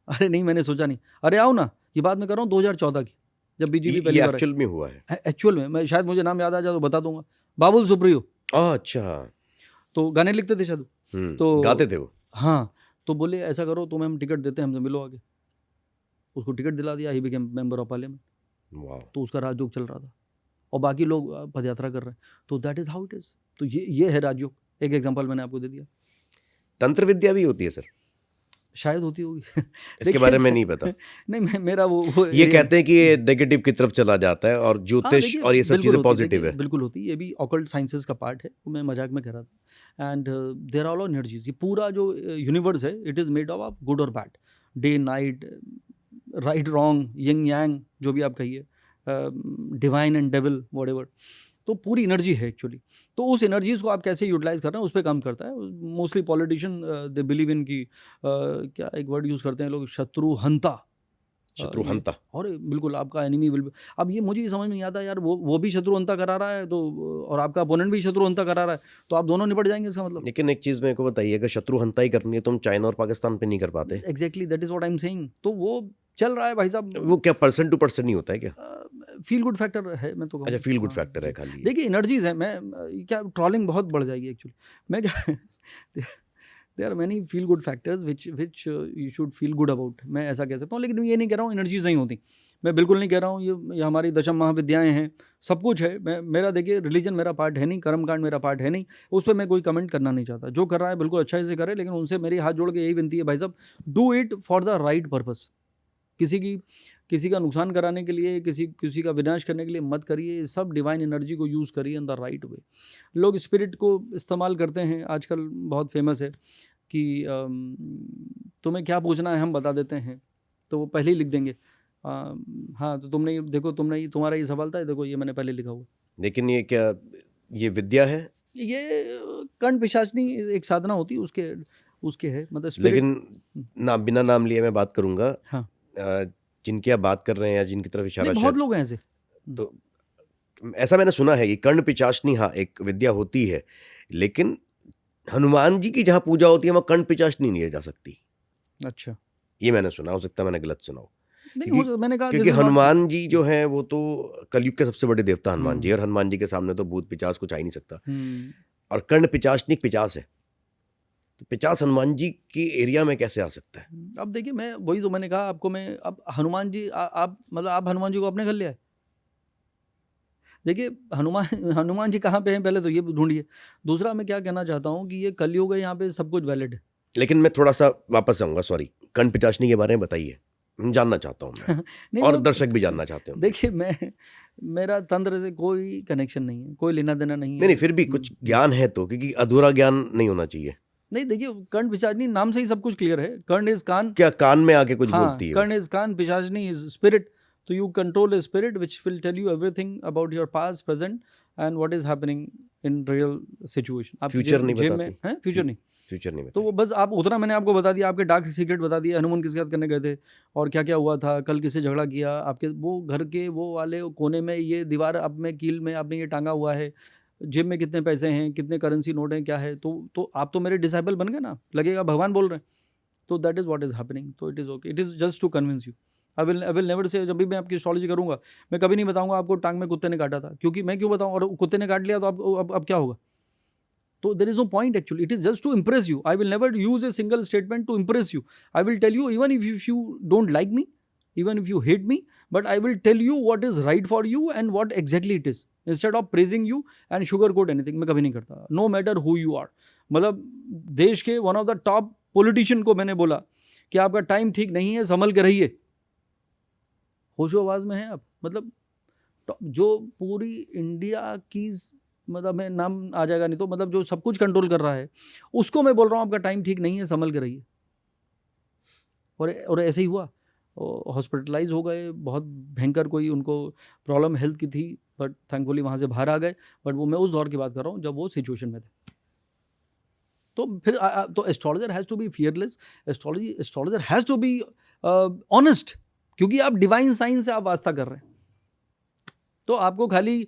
अरे नहीं, मैंने सोचा नहीं। अरे आओ ना, ये बात मैं कर रहा हूँ 2014 की, जब बीजेपी पहली बार एक्चुअल में हुआ है। एक्चुअल में, मैं शायद मुझे नाम याद आ जाए तो बता दूंगा, बाबुल सुप्रियो। अच्छा। तो गाने लिखते थे शायद, तो गाते थे वो। हाँ, तो बोले ऐसा करो तुम्हें हम टिकट देते हैं, हमसे मिलो आगे। उसको टिकट दिला दिया, he became member of parliament. वाह। तो उसका राजयोग चल रहा था और बाकी लोग पदयात्रा कर रहे हैं। तो that is how it is. तो ये है राजयोग। एक एग्जांपल मैंने आपको दे दिया। तंत्र विद्या भी होती है सर? शायद होती होगी। इसके बारे में नहीं पता। नहीं, मेरा वो ये कहते हैं कि ये नेगेटिव की तरफ चला जाता है और ज्योतिष और ये सब चीज़ें पॉजिटिव है। बिल्कुल होती है, ये भी ऑकल्ट साइंसेस का पार्ट है, वो मैं मजाक में कह रहा था। And there are all energies. ये पूरा जो यूनिवर्स है, it is made of good और bad, day night, right wrong, yin yang, जो भी आप कहिए, डिवाइन एंड डेविल, व्हाटएवर। तो पूरी एनर्जी है एक्चुअली। तो उस एनर्जीज को आप कैसे यूटिलाइज कर रहे हैं उस पर काम करता है। Mostly politician they believe in की क्या एक वर्ड यूज़ करते हैं लोग, शत्रुहंता। शत्रुहंता। और बिल्कुल आपका एनिमी विल। अब ये मुझे समझ में नहीं आता यार, वो भी शत्रुहंता करा रहा है तो, और आपका अपोनेंट भी शत्रुहंता करा रहा है, तो आप दोनों निपट जाएंगे, इसका मतलब। लेकिन एक चीज़ मेरे को बताइए, अगर शत्रुहंता ही करनी है तो हम चाइना और पाकिस्तान पे नहीं कर पाते? Exactly, that is what I am saying. तो वो चल रहा है भाई साहब। वो क्या पर्सन टू पर्सन नहीं होता है क्या? फील गुड फैक्टर है, मैं तो कहूँगा। अच्छा, फील गुड फैक्टर है खाली। देखिए एनर्जीज है, मैं क्या ट्रॉलिंग बहुत बढ़ जाएगी एक्चुअली। मैं क्या there are many feel good factors which you should feel good about, मैं ऐसा कह सकता हूँ। लेकिन ये नहीं कह रहा हूँ एनर्जीज नहीं होती, मैं बिल्कुल नहीं कह रहा हूँ। ये हमारी दशम महाविद्याएँ हैं, सब कुछ है। मेरा देखिए, रिलीजन मेरा पार्ट है नहीं, कर्मकांड मेरा पार्ट है नहीं, उस पर मैं कोई कमेंट करना नहीं चाहता। जो कर रहा है बिल्कुल अच्छा से करे, लेकिन उनसे मेरी हाथ जोड़ के यही विनती है, भाई साहब do it for the right purpose. किसी का नुकसान कराने के लिए, किसी का विनाश करने के लिए मत करिए। सब डिवाइन एनर्जी को यूज़ करिए इन द राइट वे। लोग स्पिरिट को इस्तेमाल करते हैं, आजकल बहुत फेमस है कि तुम्हें क्या पूछना है हम बता देते हैं, तो वो पहले ही लिख देंगे। हाँ, तो तुमने देखो, तुम्हारा ये सवाल था, देखो ये मैंने पहले लिखा हुआ। लेकिन ये क्या, ये विद्या है? ये कर्ण पिशाचनी एक साधना होती है, उसके है, मतलब स्पिरिट। लेकिन नाम बिना नाम लिए मैं बात करूंगा, हाँ, जिनकी आप बात कर रहे हैं या जिनकी तरफ नहीं इशारा बहुत शायद, लोग हैं ऐसे। तो ऐसा मैंने सुना है कि कर्ण पिचाशनी, हाँ एक विद्या होती है, लेकिन हनुमान जी की जहाँ पूजा होती है वहाँ कर्ण पिचाशनी नहीं जा सकती, अच्छा, ये मैंने सुना, हो सकता है मैंने गलत सुना हो। नहीं क्योंकि मैंने कहा क्योंकि this is not. Hanuman ji जो हैं वो तो कलयुग के सबसे बड़े देवता हनुमान जी, हम्म और हनुमान जी के सामने तो भूत पिचास कुछ आ ही नहीं सकता। हम्म, और कर्ण पिचाशनी पिचास है, तो पिचास हनुमान जी की एरिया में कैसे आ सकता है? अब देखिए, मैं वही तो मैंने कहा आपको, मैं अब हनुमान जी आप मतलब आप हनुमान जी को अपने घर ले आए। देखिए हनुमान हनुमान जी कहाँ पे हैं पहले तो ये ढूंढिए। दूसरा मैं क्या कहना चाहता हूँ कि ये कलयुग है, यहाँ पे सब कुछ वैलिड है। लेकिन मैं थोड़ा सा वापस आऊंगा, सॉरी, कर्ण पिचाशनी के बारे में बताइए, जानना चाहता हूँ मैं, नहीं और वो दर्शक भी जानना चाहते होंगे। देखिए, मेरा तंत्र से कोई कनेक्शन नहीं है, कोई लेना देना नहीं नहीं नहीं, है। फिर भी कुछ ज्ञान है तो, क्योंकि अधूरा ज्ञान नहीं होना चाहिए। नहीं देखिए, कर्ण पिशाचनी नाम से ही सब कुछ क्लियर है। कर्ण इज कान। क्या कान में आके कुछ हाँ, बोलती है? कर्ण इज कान, पिशाचनी इज स्पिरिट। तो you control a spirit which will tell you everything about your past, present and what is happening in real situation. आप फ्यूचर नहीं जेब में बताती? हैं, फ्यूचर नहीं। फ्यूचर नहीं तो वो बताती। बस आप उतना मैंने आपको बता दिया, आपके डार्क सीक्रेट बता दिया, हनुमान किसके साथ करने गए थे और क्या क्या हुआ था, कल किससे झगड़ा किया, आपके वो घर के वो वाले कोने में ये दीवार अब में कील में आपने ये टांगा हुआ है, जेब में कितने पैसे हैं, कितने करेंसी नोट हैं, क्या है। तो आप तो मेरे डिसाइपल बन गए ना, लगेगा भगवान बोल रहे हैं। तो that is what is happening. तो it is okay, it is just to convince you. I will never say, जब भी मैं आपकी एस्ट्रोलॉजी करूंगा मैं कभी नहीं बताऊंगा आपको टांग में कुत्ते ने काटा था, क्योंकि मैं क्यों बताऊं, और कुत्ते ने काट लिया तो अब क्या होगा। So there is no point actually. It is just to impress you. I will never use a single statement to impress you. I will tell you even if you don't like me, even if you hate me, but I will tell you what is right for you and what exactly it is. Instead of praising you and sugarcoat anything, मैं कभी नहीं करता. No matter who you are. मतलब देश के one of the top politician को मैंने बोला कि आपका टाइम ठीक नहीं है, संभल के रहिए। होशो आवाज में है आप, मतलब जो पूरी इंडिया की, मतलब मैं नाम आ जाएगा नहीं तो, मतलब जो सब कुछ कंट्रोल कर रहा है उसको मैं बोल रहा हूँ आपका टाइम ठीक नहीं है, संभल के रहिए। और ऐसे ही हुआ, हॉस्पिटलाइज हो गए, बहुत भयंकर कोई उनको प्रॉब्लम हेल्थ की थी, बट थैंकफुली वहाँ से बाहर आ गए। बट वो मैं उस दौर की बात कर रहा हूँ जब वो सिचुएशन में थे। तो फिर तो astrologer has to be fearless, astrologer has to be honest, क्योंकि आप डिवाइन साइंस से आप वास्ता कर रहे हैं। तो आपको खाली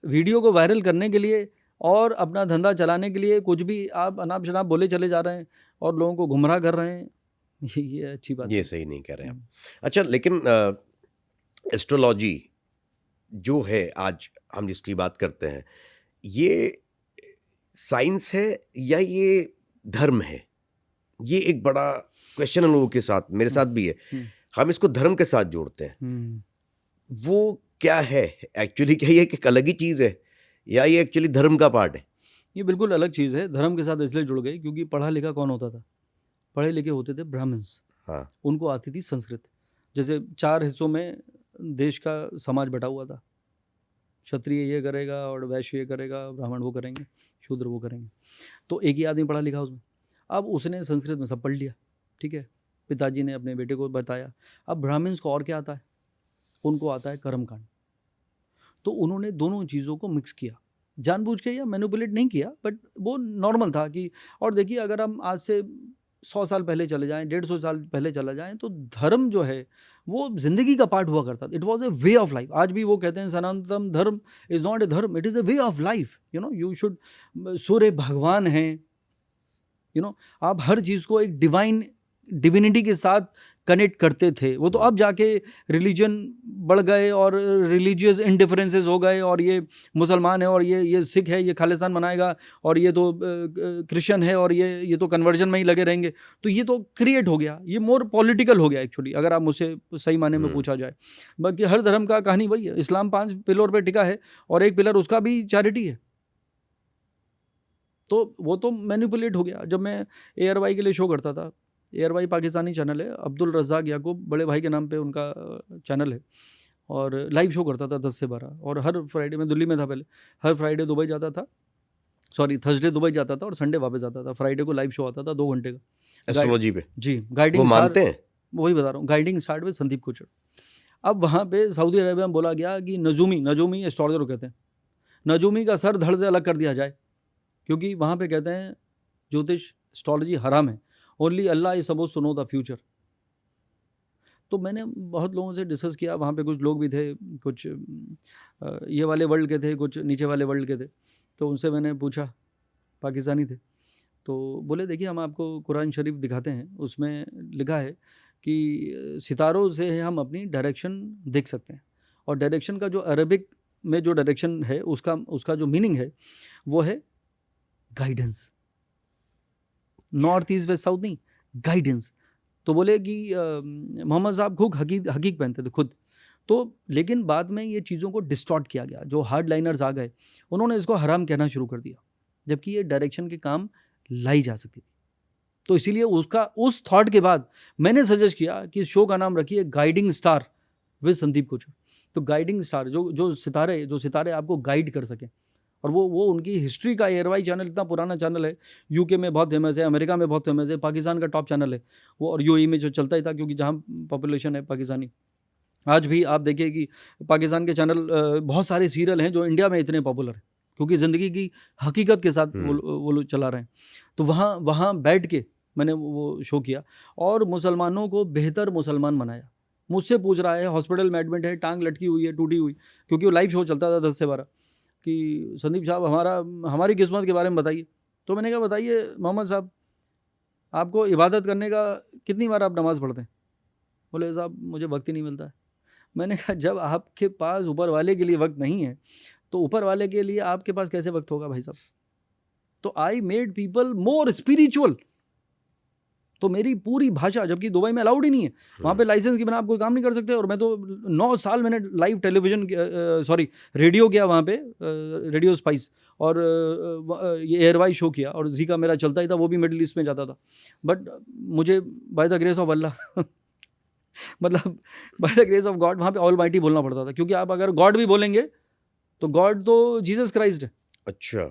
वीडियो को वायरल करने के लिए और अपना धंधा चलाने के लिए कुछ भी आप अनाप शनाप बोले चले जा रहे हैं और लोगों को गुमराह कर रहे हैं, ये अच्छी बात ये नहीं। सही नहीं कह रहे हैं आप। अच्छा, लेकिन एस्ट्रोलॉजी जो है आज हम जिसकी बात करते हैं, ये साइंस है या ये धर्म है? ये एक बड़ा क्वेश्चन है लोगों के साथ, मेरे साथ भी है। हम इसको धर्म के साथ जोड़ते हैं, वो क्या है एक्चुअली? क्या ये एक अलग ही चीज़ है या ये एक्चुअली धर्म का पार्ट है? ये बिल्कुल अलग चीज़ है। धर्म के साथ इसलिए जुड़ गई क्योंकि पढ़ा लिखा कौन होता था? पढ़े लिखे होते थे ब्राह्मण्स। हाँ, उनको आती थी संस्कृत। जैसे 4 हिस्सों में देश का समाज बटा हुआ था, क्षत्रिय ये करेगा और वैश्य ये करेगा, ब्राह्मण वो करेंगे, शूद्र वो करेंगे। तो एक ही आदमी पढ़ा लिखा उसमें। अब उसने संस्कृत में सब पढ़ लिया, ठीक है, पिताजी ने अपने बेटे को बताया। अब ब्राह्मण्स को और क्या आता है? उनको आता है कर्मकांड। तो उन्होंने दोनों चीज़ों को मिक्स किया, जानबूझ के या मैनिपुलेट नहीं किया, बट वो नॉर्मल था कि। और देखिए, अगर हम आज से 100 साल पहले चले जाएं, 150 साल पहले चला जाएं, तो धर्म जो है वो जिंदगी का पार्ट हुआ करता था। It was a way of life. आज भी वो कहते हैं सनातन धर्म is not a dharma, it is a way of life. You should, Surya भगवान हैं, आप हर चीज़ को एक डिविनिटी के साथ कनेक्ट करते थे। वो तो अब जाके रिलीजन बढ़ गए और रिलीजियस इंडिफरेंसेस हो गए, और ये मुसलमान है और ये सिख है, ये खालिस्तान मनाएगा, और ये तो क्रिश्चियन है और ये तो कन्वर्जन में ही लगे रहेंगे। तो ये तो क्रिएट हो गया, ये मोर पॉलिटिकल हो गया एक्चुअली, अगर आप मुझसे सही माने में पूछा जाए। बाकी हर धर्म का कहानी वही है। इस्लाम 5 पिलर पे टिका है और एक पिलर उसका भी चैरिटी है। तो वो तो मैनिपुलेट हो गया। जब मैं ARY के लिए शो करता था, ARY पाकिस्तानी चैनल है, अब्दुल रज़ाक याकूब बड़े भाई के नाम पे उनका चैनल है, और लाइव शो करता था 10 से 12। और हर फ्राइडे, में दिल्ली में था पहले, हर फ्राइडे दुबई जाता था, सॉरी थर्सडे दुबई जाता था और संडे वापस आता था। फ्राइडे को लाइव शो आता था 2 घंटे का एस्ट्रोलॉजी पे। जी, वो गाइडिंग मानते हैं? वही बता रहा हूँ, guiding start with Sandeep Kochar. अब वहाँ पे सऊदी अरेबिया में बोला गया कि नजूमी एस्ट्रोलॉजर कहते हैं, नजूमी का सर धड़ से अलग कर दिया जाए, क्योंकि वहाँ पे कहते हैं ज्योतिष एस्ट्रोलॉजी हराम है, only Allah is suppose to know the future. तो मैंने बहुत लोगों से डिस्कस किया, वहाँ पे कुछ लोग भी थे, कुछ ये वाले वर्ल्ड के थे, कुछ नीचे वाले वर्ल्ड के थे। तो उनसे मैंने पूछा, पाकिस्तानी थे, तो बोले देखिए हम आपको कुरान शरीफ दिखाते हैं, उसमें लिखा है कि सितारों से हम अपनी डायरेक्शन देख सकते हैं, और डायरेक्शन का जो अरबिक में जो डायरेक्शन है उसका जो मीनिंग है वो है guidance, north east west south नहीं, गाइडेंस। तो बोले कि मोहम्मद साहब खूब हकीक पहनते थे खुद, तो लेकिन बाद में ये चीज़ों को डिस्टॉर्ट किया गया, जो हार्ड लाइनर्स आ गए उन्होंने इसको हराम कहना शुरू कर दिया, जबकि ये डायरेक्शन के काम लाई जा सकती थी। तो इसीलिए उस थॉट के बाद मैंने सजेस्ट किया कि शो का नाम रखिए guiding star with Sandeep Kochar. तो गाइडिंग स्टार, जो सितारे आपको गाइड कर सकें, और वो उनकी हिस्ट्री का एयरवाई चैनल इतना पुराना चैनल है, यूके में बहुत फेमस है, अमेरिका में बहुत फेमस है, पाकिस्तान का टॉप चैनल है वो, और यूएई में जो चलता ही था क्योंकि जहाँ पॉपुलेशन है पाकिस्तानी। आज भी आप देखिए कि पाकिस्तान के चैनल बहुत सारे सीरियल हैं जो इंडिया में इतने पॉपुलर हैं, क्योंकि ज़िंदगी की हकीकत के साथ वो लोग चला रहे हैं। तो वहाँ बैठ के मैंने वो शो किया और मुसलमानों को बेहतर मुसलमान बनाया। मुझसे पूछ रहा है, हॉस्पिटल में एडमिट है, टांग लटकी हुई है, टूटी हुई, क्योंकि वो लाइव शो चलता था 10 से 12, कि संदीप साहब हमारी किस्मत के बारे में बताइए। तो मैंने कहा बताइए मोहम्मद साहब, आपको इबादत करने का कितनी बार आप नमाज़ पढ़ते हैं? बोले साहब मुझे वक्त ही नहीं मिलता है। मैंने कहा जब आपके पास ऊपर वाले के लिए वक्त नहीं है तो ऊपर वाले के लिए आपके पास कैसे वक्त होगा भाई साहब? तो I made people more spiritual. तो मेरी पूरी भाषा, जबकि दुबई में अलाउड ही नहीं है, वहाँ पे लाइसेंस के बिना आप कोई काम नहीं कर सकते। और मैं तो 9 साल मैंने लाइव टेलीविजन रेडियो किया वहाँ पे, रेडियो स्पाइस, और ये एयरवाई शो किया, और जी का मेरा चलता ही था, वो भी मिडिल ईस्ट में जाता था। बट मुझे बाय द ग्रेस ऑफ अल्लाह मतलब bye the grace of God वहाँ पे ऑल माइटी बोलना पड़ता था, क्योंकि आप अगर गॉड भी बोलेंगे तो गॉड तो जीसस क्राइस्ट है। अच्छा,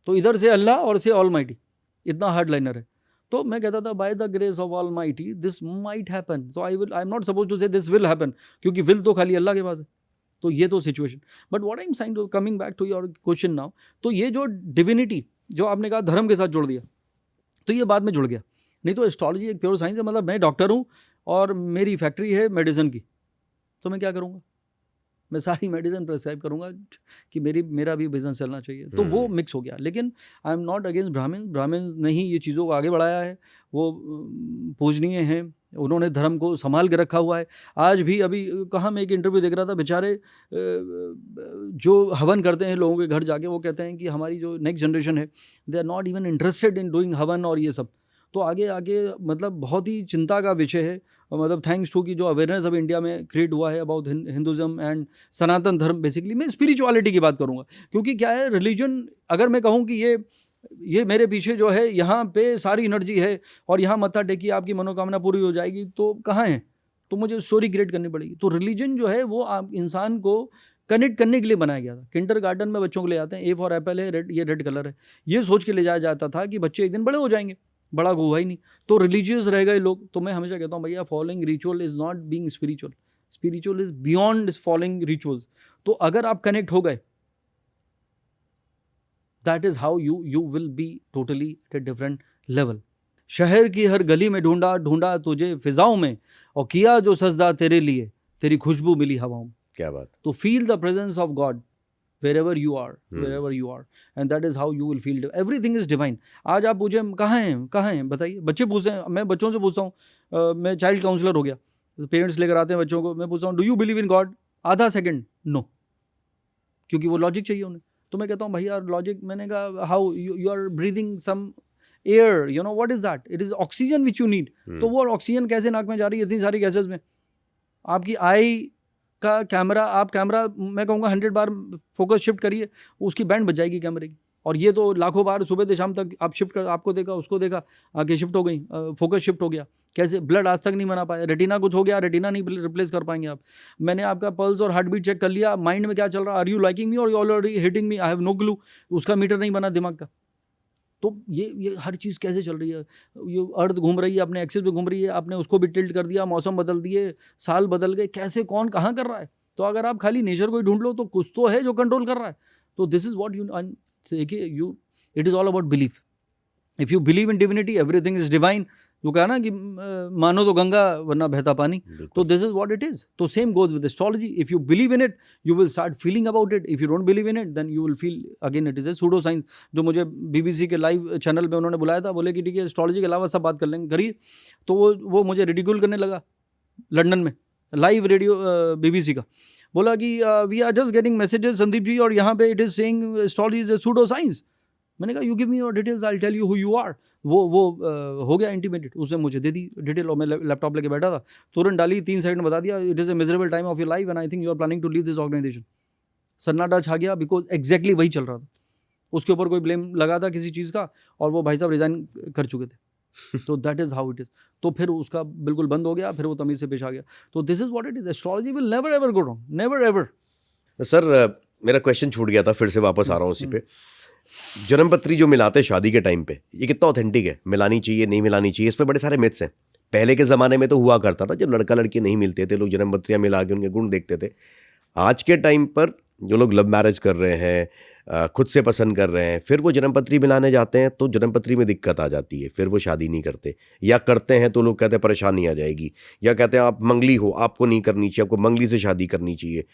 तो इधर से अल्लाह और से ऑल माइटी, इतना हार्ड लाइनर है। तो मैं कहता था by the grace of almighty this might happen, तो I am not suppose to say this will happen, क्योंकि विल तो खाली अल्लाह के पास है। तो ये तो situation. But what I am saying, coming back to your question now, तो ये जो डिविनिटी जो आपने कहा धर्म के साथ जोड़ दिया, तो ये बाद में जुड़ गया। नहीं तो एस्ट्रोलॉजी एक प्योर साइंस है। मतलब मैं डॉक्टर हूँ और मेरी फैक्ट्री है मेडिसिन की, तो मैं क्या करूँगा? मैं सारी मेडिसिन प्रेस्क्राइब करूँगा कि मेरा भी बिजनेस चलना चाहिए। तो वो मिक्स हो गया। लेकिन आई एम नॉट अगेंस्ट ब्राह्मण ने ही ये चीज़ों को आगे बढ़ाया है, वो पूजनीय हैं, उन्होंने धर्म को संभाल के रखा हुआ है। आज भी अभी कहाँ मैं एक इंटरव्यू देख रहा था, बेचारे जो हवन करते हैं लोगों के घर जाके, वो कहते हैं कि हमारी जो नेक्स्ट जनरेशन है they are not even interested in doing हवन और ये सब। तो आगे मतलब बहुत ही चिंता का विषय है। मतलब थैंक्स टू कि जो अवेयरनेस अब इंडिया में क्रिएट हुआ है अबाउट हिंदुज़म एंड सनातन धर्म। बेसिकली मैं स्पिरिचुअलिटी की बात करूँगा, क्योंकि क्या है रिलीजन, अगर मैं कहूँ कि ये मेरे पीछे जो है यहाँ पे सारी एनर्जी है और यहाँ मत्था टेकी आपकी मनोकामना पूरी हो जाएगी, तो कहाँ है? तो मुझे स्टोरी क्रिएट करनी पड़ेगी। तो रिलीजन जो है वो आप इंसान को कनेक्ट करने के लिए बनाया गया था। किंडरगार्टन में बच्चों को ले जाते हैं, ए फॉर एप्पल है, रेड, ये रेड कलर है, ये सोच के ले जाया जाता था कि बच्चे एक दिन बड़े हो जाएंगे, बड़ा हुआ ही नहीं, तो रिलीजियस रह गए लोग। तो मैं हमेशा कहता हूँ भैया, following ritual is not being spiritual, spiritual is beyond following rituals. तो अगर आप कनेक्ट हो गए, that is how you will be totally at a different level. शहर की हर गली में ढूंढा तुझे फिजाओं में, और किया जो सजदा तेरे लिए, तेरी खुशबू मिली हवाओं में। क्या बात। तो feel the presence of God wherever you are, and that is how you will feel. Everything is divine. आज आप पूछे कहाँ हैं बताइए, बच्चे पूछते हैं, मैं बच्चों से पूछता हूँ, मैं चाइल्ड काउंसलर हो गया, पेरेंट्स लेकर आते हैं बच्चों को, मैं पूछता हूँ do you believe in God? आधा सेकंड नो, क्योंकि वो लॉजिक चाहिए उन्हें। तो मैं कहता हूँ भैया लॉजिक, मैंने कहा how you are breathing some air, you know what is that? It is oxygen which you need. तो वो ऑक्सीजन कैसे नाक में जा रही है इतनी सारी गैसेज में? आपकी आई का कैमरा, आप कैमरा मैं कहूँगा 100 बार फोकस शिफ्ट करिए, उसकी बैंड बच जाएगी कैमरे की। और ये तो लाखों बार सुबह से शाम तक आप शिफ्ट कर, आपको देखा उसको देखा, आगे शिफ्ट हो गई, फोकस शिफ्ट हो गया। कैसे? ब्लड आज तक नहीं बना पाया, रेटिना कुछ हो गया, रेटिना नहीं रिप्लेस कर पाएंगे आप। मैंने आपका पल्स और हार्ट बीट चेक कर लिया, माइंड में क्या चल रहा, आर यू लाइकिंग मी और you already hitting me, I have no clue, उसका मीटर नहीं बना दिमाग का। तो ये हर चीज़ कैसे चल रही है? ये अर्थ घूम रही है, अपने एक्सिस पे घूम रही है, आपने उसको भी टिल्ट कर दिया, मौसम बदल दिए, साल बदल गए, कैसे कौन कहाँ कर रहा है? तो अगर आप खाली नेचर को ही ढूंढ लो तो कुछ तो है जो कंट्रोल कर रहा है। तो दिस इज व्हाट यू देखिए, it is all about belief. If you believe in divinity, everything is divine. जो कहा ना कि मानो तो गंगा वरना बहता पानी। तो बिल्कुल this is what it is. तो same goes with astrology. If you believe in it you will start feeling about it. If you don't believe in it then you will feel again it is a pseudo science. जो मुझे BBC के live channel पे उन्होंने बुलाया था, बोले कि ठीक है एस्ट्रोलॉजी के अलावा सब बात कर लेंगे, करिए। तो वो मुझे रिडिक्यूल करने लगा लंदन में, लाइव रेडियो बीबीसी का। बोला कि we are just getting messages Sandeep ji, और यहाँ पे it is saying astrology is a pseudo science. मैंने कहा you give me your details, I will tell you who you are. वो हो गया इंटीमेटेड, उसने मुझे दे दी डिटेल, और मैं लैपटॉप लेके बैठा था, तुरंत डाली, 3 सेकंड में बता दिया, it is a miserable time of your life and I think you are planning to leave this organisation. सन्नाटा छा गया, बिकॉज एग्जैक्टली वही चल रहा था। उसके ऊपर कोई ब्लेम लगा था किसी चीज़ का, और वो भाई साहब रिजाइन कर चुके थे। तो that is how it is. तो फिर उसका बिल्कुल बंद हो गया, फिर वो तमीज़ से पेश आ गया। तो this is what it is. Astrology will never ever go wrong, never ever. Sir मेरा क्वेश्चन छूट गया था, फिर से वापस आ रहा हूँ उसी पे। जन्मपत्री जो मिलाते हैं शादी के टाइम पे, ये कितना ऑथेंटिक है? मिलानी चाहिए, नहीं मिलानी चाहिए? इस पे बड़े सारे मिथ्स हैं। पहले के ज़माने में तो हुआ करता था, जब लड़का लड़की नहीं मिलते थे, लोग जन्मपत्रियाँ मिला के उनके गुण देखते थे। आज के टाइम पर जो लोग लव मैरिज कर रहे हैं, खुद से पसंद कर रहे हैं, फिर वो जन्मपत्री मिलाने जाते हैं तो जन्मपत्री में दिक्कत आ जाती है, फिर वो शादी नहीं करते, या करते हैं तो लोग कहते हैं परेशानी आ जाएगी, या कहते हैं आप मंगली हो, आपको नहीं करनी चाहिए, आपको मंगली से शादी करनी चाहिए।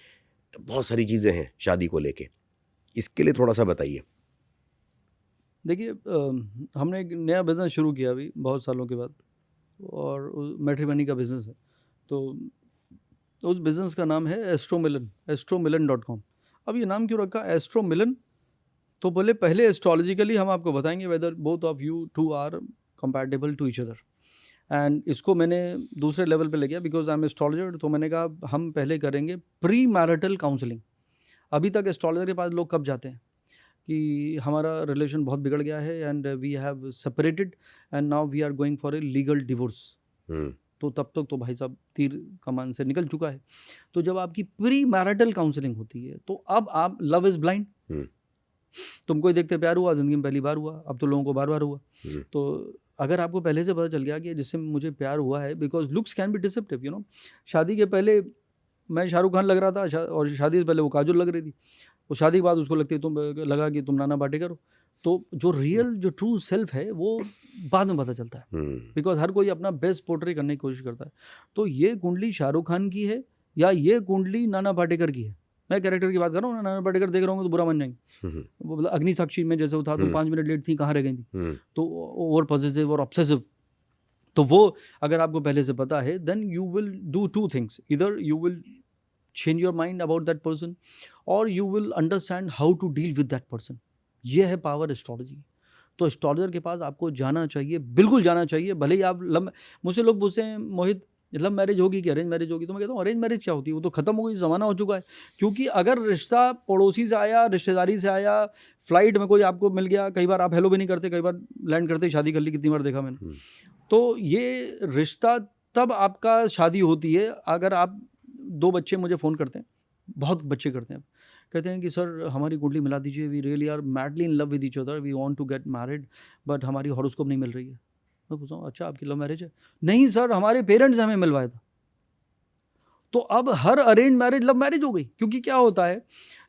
बहुत सारी चीज़ें हैं शादी को लेके, इसके लिए थोड़ा सा बताइए। देखिए हमने एक नया बिज़नेस शुरू किया अभी बहुत सालों के बाद, और मैट्रिमनी का बिज़नेस है। तो उस बिज़नेस का नाम है एस्ट्रोमिलन, astromilan.com। अब ये नाम क्यों रखा एस्ट्रोमिलन? तो बोले पहले एस्ट्रोलॉजिकली हम आपको बताएंगे whether both of you two are compatible to each other. And इसको मैंने दूसरे लेवल पे ले गया, बिकॉज आई एम एस्ट्रोलॉजर। तो मैंने कहा हम पहले करेंगे प्री मैरिटल काउंसलिंग। अभी तक एस्ट्रोलॉजर के पास लोग कब जाते हैं कि हमारा रिलेशन बहुत बिगड़ गया है and we have separated and now we are going for a legal divorce. तो तब तक तो भाई साहब तीर कमान से निकल चुका है। तो जब आपकी प्री मैरिटल काउंसलिंग होती है तो अब आप लव इज़ ब्लाइंड। तुमको ही देखते प्यार हुआ, ज़िंदगी में पहली बार हुआ, अब तो लोगों को बार बार हुआ। तो अगर आपको पहले से पता चल गया कि जिससे मुझे प्यार हुआ है, because looks can be deceptive, you know. शादी के पहले मैं शाहरुख खान लग रहा था, और शादी से पहले वो काजोल लग रही थी। वो शादी के बाद उसको लगती है तुम लगा कि तुम नाना पाटेकर हो। तो जो रियल जो ट्रू सेल्फ है वो बाद में पता चलता है, बिकॉज हर कोई अपना बेस्ट पोर्ट्रे करने की कोशिश करता है। तो ये कुंडली शाहरुख खान की है या ये कुंडली नाना पाटेकर की है? मैं कैरेक्टर की बात कर रहा हूँ ना, नाना पाटेकर देख रहा हूँ तो बुरा मान जाएंगे। वो अग्नि साक्षी में जैसे था, तुम 5 मिनट लेट थी, कहाँ रह गई थी? तो ओवर पॉसेसिव और ऑब्सेसिव। तो वो अगर आपको पहले से पता है then you will do 2 things, इधर you will change your mind about that person or you will understand how to deal with that person। ये है पावर एस्ट्रोलॉजी। तो एस्ट्रोलॉजर के पास आपको जाना चाहिए, बिल्कुल जाना चाहिए। भले ही आप मुझसे लोग पूछते हैं मोहित लव मैरिज होगी कि अरेंज मैरिज होगी? तो मैं कहता हूँ अरेंज मैरिज क्या होती है? वो तो खत्म हो गई, ज़माना हो चुका है। क्योंकि अगर रिश्ता पड़ोसी से आया, रिश्तेदारी से आया, फ्लाइट में कोई आपको मिल गया, कई बार आप हेलो भी नहीं करते, कई बार लैंड करते ही शादी कर ली, कितनी बार देखा मैंने। तो ये रिश्ता तब आपका शादी होती है अगर आप 2 बच्चे मुझे फ़ोन करते हैं, बहुत बच्चे करते हैं, कहते हैं कि सर हमारी कुंडली मिला दीजिए, we really are madly in love with each other, we want to get married but हमारी हॉरोस्कोप नहीं मिल रही है। मैं पूछा अच्छा आपकी लव मैरिज है? नहीं सर हमारे पेरेंट्स हमें मिलवाया था। तो अब हर अरेंज मैरिज लव मैरिज हो गई। क्योंकि क्या होता है,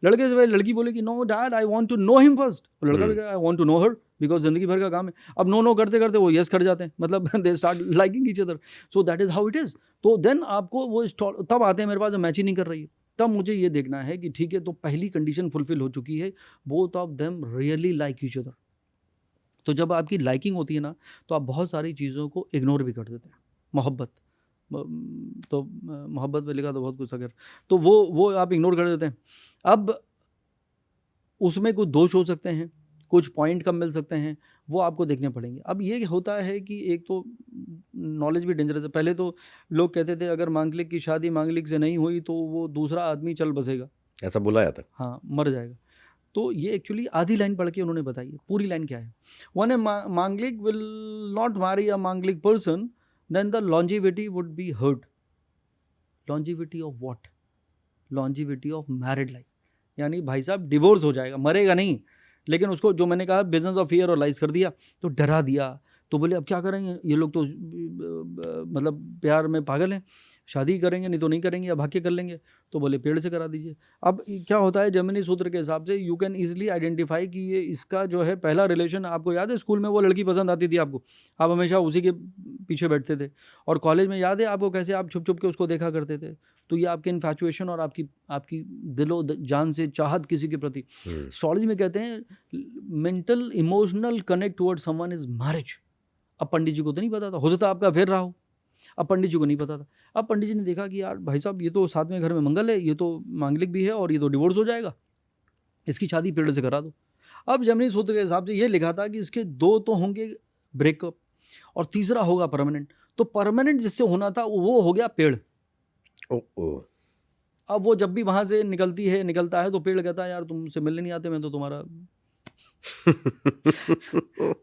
लड़के से लड़की बोले कि no dad I want to know him first, और लड़का भी कहा I want to know her, because जिंदगी भर का काम है। अब नो करते करते वो यस कर जाते हैं, मतलब they start liking each other. So that is how it is. तो देन आपको वो तब आते हैं मेरे पास, मैच ही नहीं कर रही है, तब मुझे ये देखना है कि ठीक है तो पहली कंडीशन फुलफिल हो चुकी है, both of them really like each other. तो जब आपकी लाइकिंग होती है ना, तो आप बहुत सारी चीज़ों को इग्नोर भी कर देते हैं। मोहब्बत, तो मोहब्बत पे लिखा तो बहुत कुछ अगर, तो वो आप इग्नोर कर देते हैं। अब उसमें कुछ दोष हो सकते हैं, कुछ पॉइंट कम मिल सकते हैं, वो आपको देखने पड़ेंगे। अब ये होता है कि एक तो नॉलेज भी डेंजरस है। पहले तो लोग कहते थे अगर मांगलिक की शादी मांगलिक से नहीं हुई तो वो दूसरा आदमी चल बसेगा, ऐसा बोला जाता है। हाँ, मर जाएगा। तो ये एक्चुअली आधी लाइन पढ़ के उन्होंने बताई है, पूरी लाइन क्या है। वन ए मांगलिक विल नॉट मैरी अ मांगलिक person, then the longevity would be hurt। longevity of what? longevity of married life। यानी भाई साहब डिवोर्स हो जाएगा, मरेगा नहीं, लेकिन उसको जो मैंने कहा बिजनेस ऑफ फियर और लाइज कर दिया, तो डरा दिया। तो बोले अब क्या करेंगे, ये लोग तो मतलब प्यार में पागल हैं। शादी करेंगे नहीं तो नहीं करेंगे या भाग के कर लेंगे, तो बोले पेड़ से करा दीजिए। अब क्या होता है जर्मनी सूत्र के हिसाब से यू कैन ईजिली आइडेंटिफाई कि ये इसका जो है पहला रिलेशन, आपको याद है स्कूल में वो लड़की पसंद आती थी आपको, आप हमेशा उसी के पीछे बैठते थे, और कॉलेज में याद है आपको कैसे आप छुप छुप के उसको देखा करते थे। तो ये आपके इन्फैचुएशन और आपकी दिलो जान से चाहत किसी के प्रति, एस्ट्रोलॉजी में कहते हैं mental emotional connect toward someone is marriage. अब पंडित जी को तो नहीं पता था, हो सकता आपका अफेयर रहा हो, अब पंडित जी को नहीं पता था। अब पंडित जी ने देखा कि यार भाई साहब ये तो सातवें घर में मंगल है, ये तो मांगलिक भी है और ये तो डिवोर्स हो जाएगा, इसकी शादी पेड़ से करा दो। अब जर्मनी सूत्र के हिसाब से ये लिखा था कि इसके 2 तो होंगे ब्रेकअप और तीसरा होगा परमानेंट। तो परमानेंट जिससे होना था वो हो गया पेड़। अब वो जब भी वहाँ से निकलता है तो पेड़ कहता है यार तुमसे मिलने नहीं आते, मैं तो तुम्हारा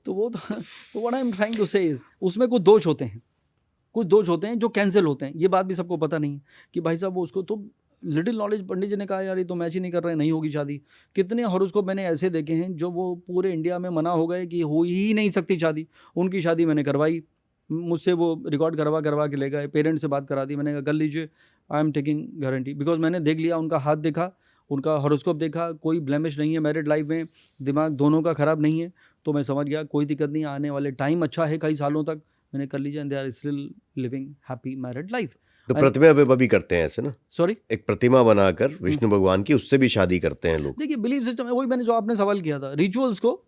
तो what I am trying to say is उसमें कुछ दोष होते हैं जो कैंसिल होते हैं। ये बात भी सबको पता नहीं है कि भाई साहब वो उसको तो लिटिल नॉलेज, पंडित जी ने कहा यार ये तो मैच ही नहीं कर रहे, नहीं होगी शादी। कितने हॉरोस्कोप मैंने ऐसे देखे हैं जो वो पूरे इंडिया में मना हो गए कि हो ही नहीं सकती शादी, उनकी शादी मैंने करवाई, मुझसे वो रिकॉर्ड करवा के ले गए, पेरेंट्स से बात करा दी, मैंने कहा कर लीजिए, I am taking guarantee, because मैंने देख लिया, उनका हाथ देखा, उनका हॉरोस्कोप देखा, कोई ब्लेमिश नहीं है मैरिड लाइफ में, दिमाग दोनों का ख़राब नहीं है, तो मैं समझ गया कोई दिक्कत नहीं, आने वाले टाइम अच्छा है, कई सालों तक मैंने कर लीजिए, and they are still living happy married life. तो प्रतिमा विवाह भी करते हैं ऐसे ना, सॉरी, एक प्रतिमा बनाकर विष्णु भगवान की, उससे भी शादी करते हैं लोग। देखिए बिलीफ सिस्टम है, वही मैंने जो आपने सवाल किया था, रिचुअल्स को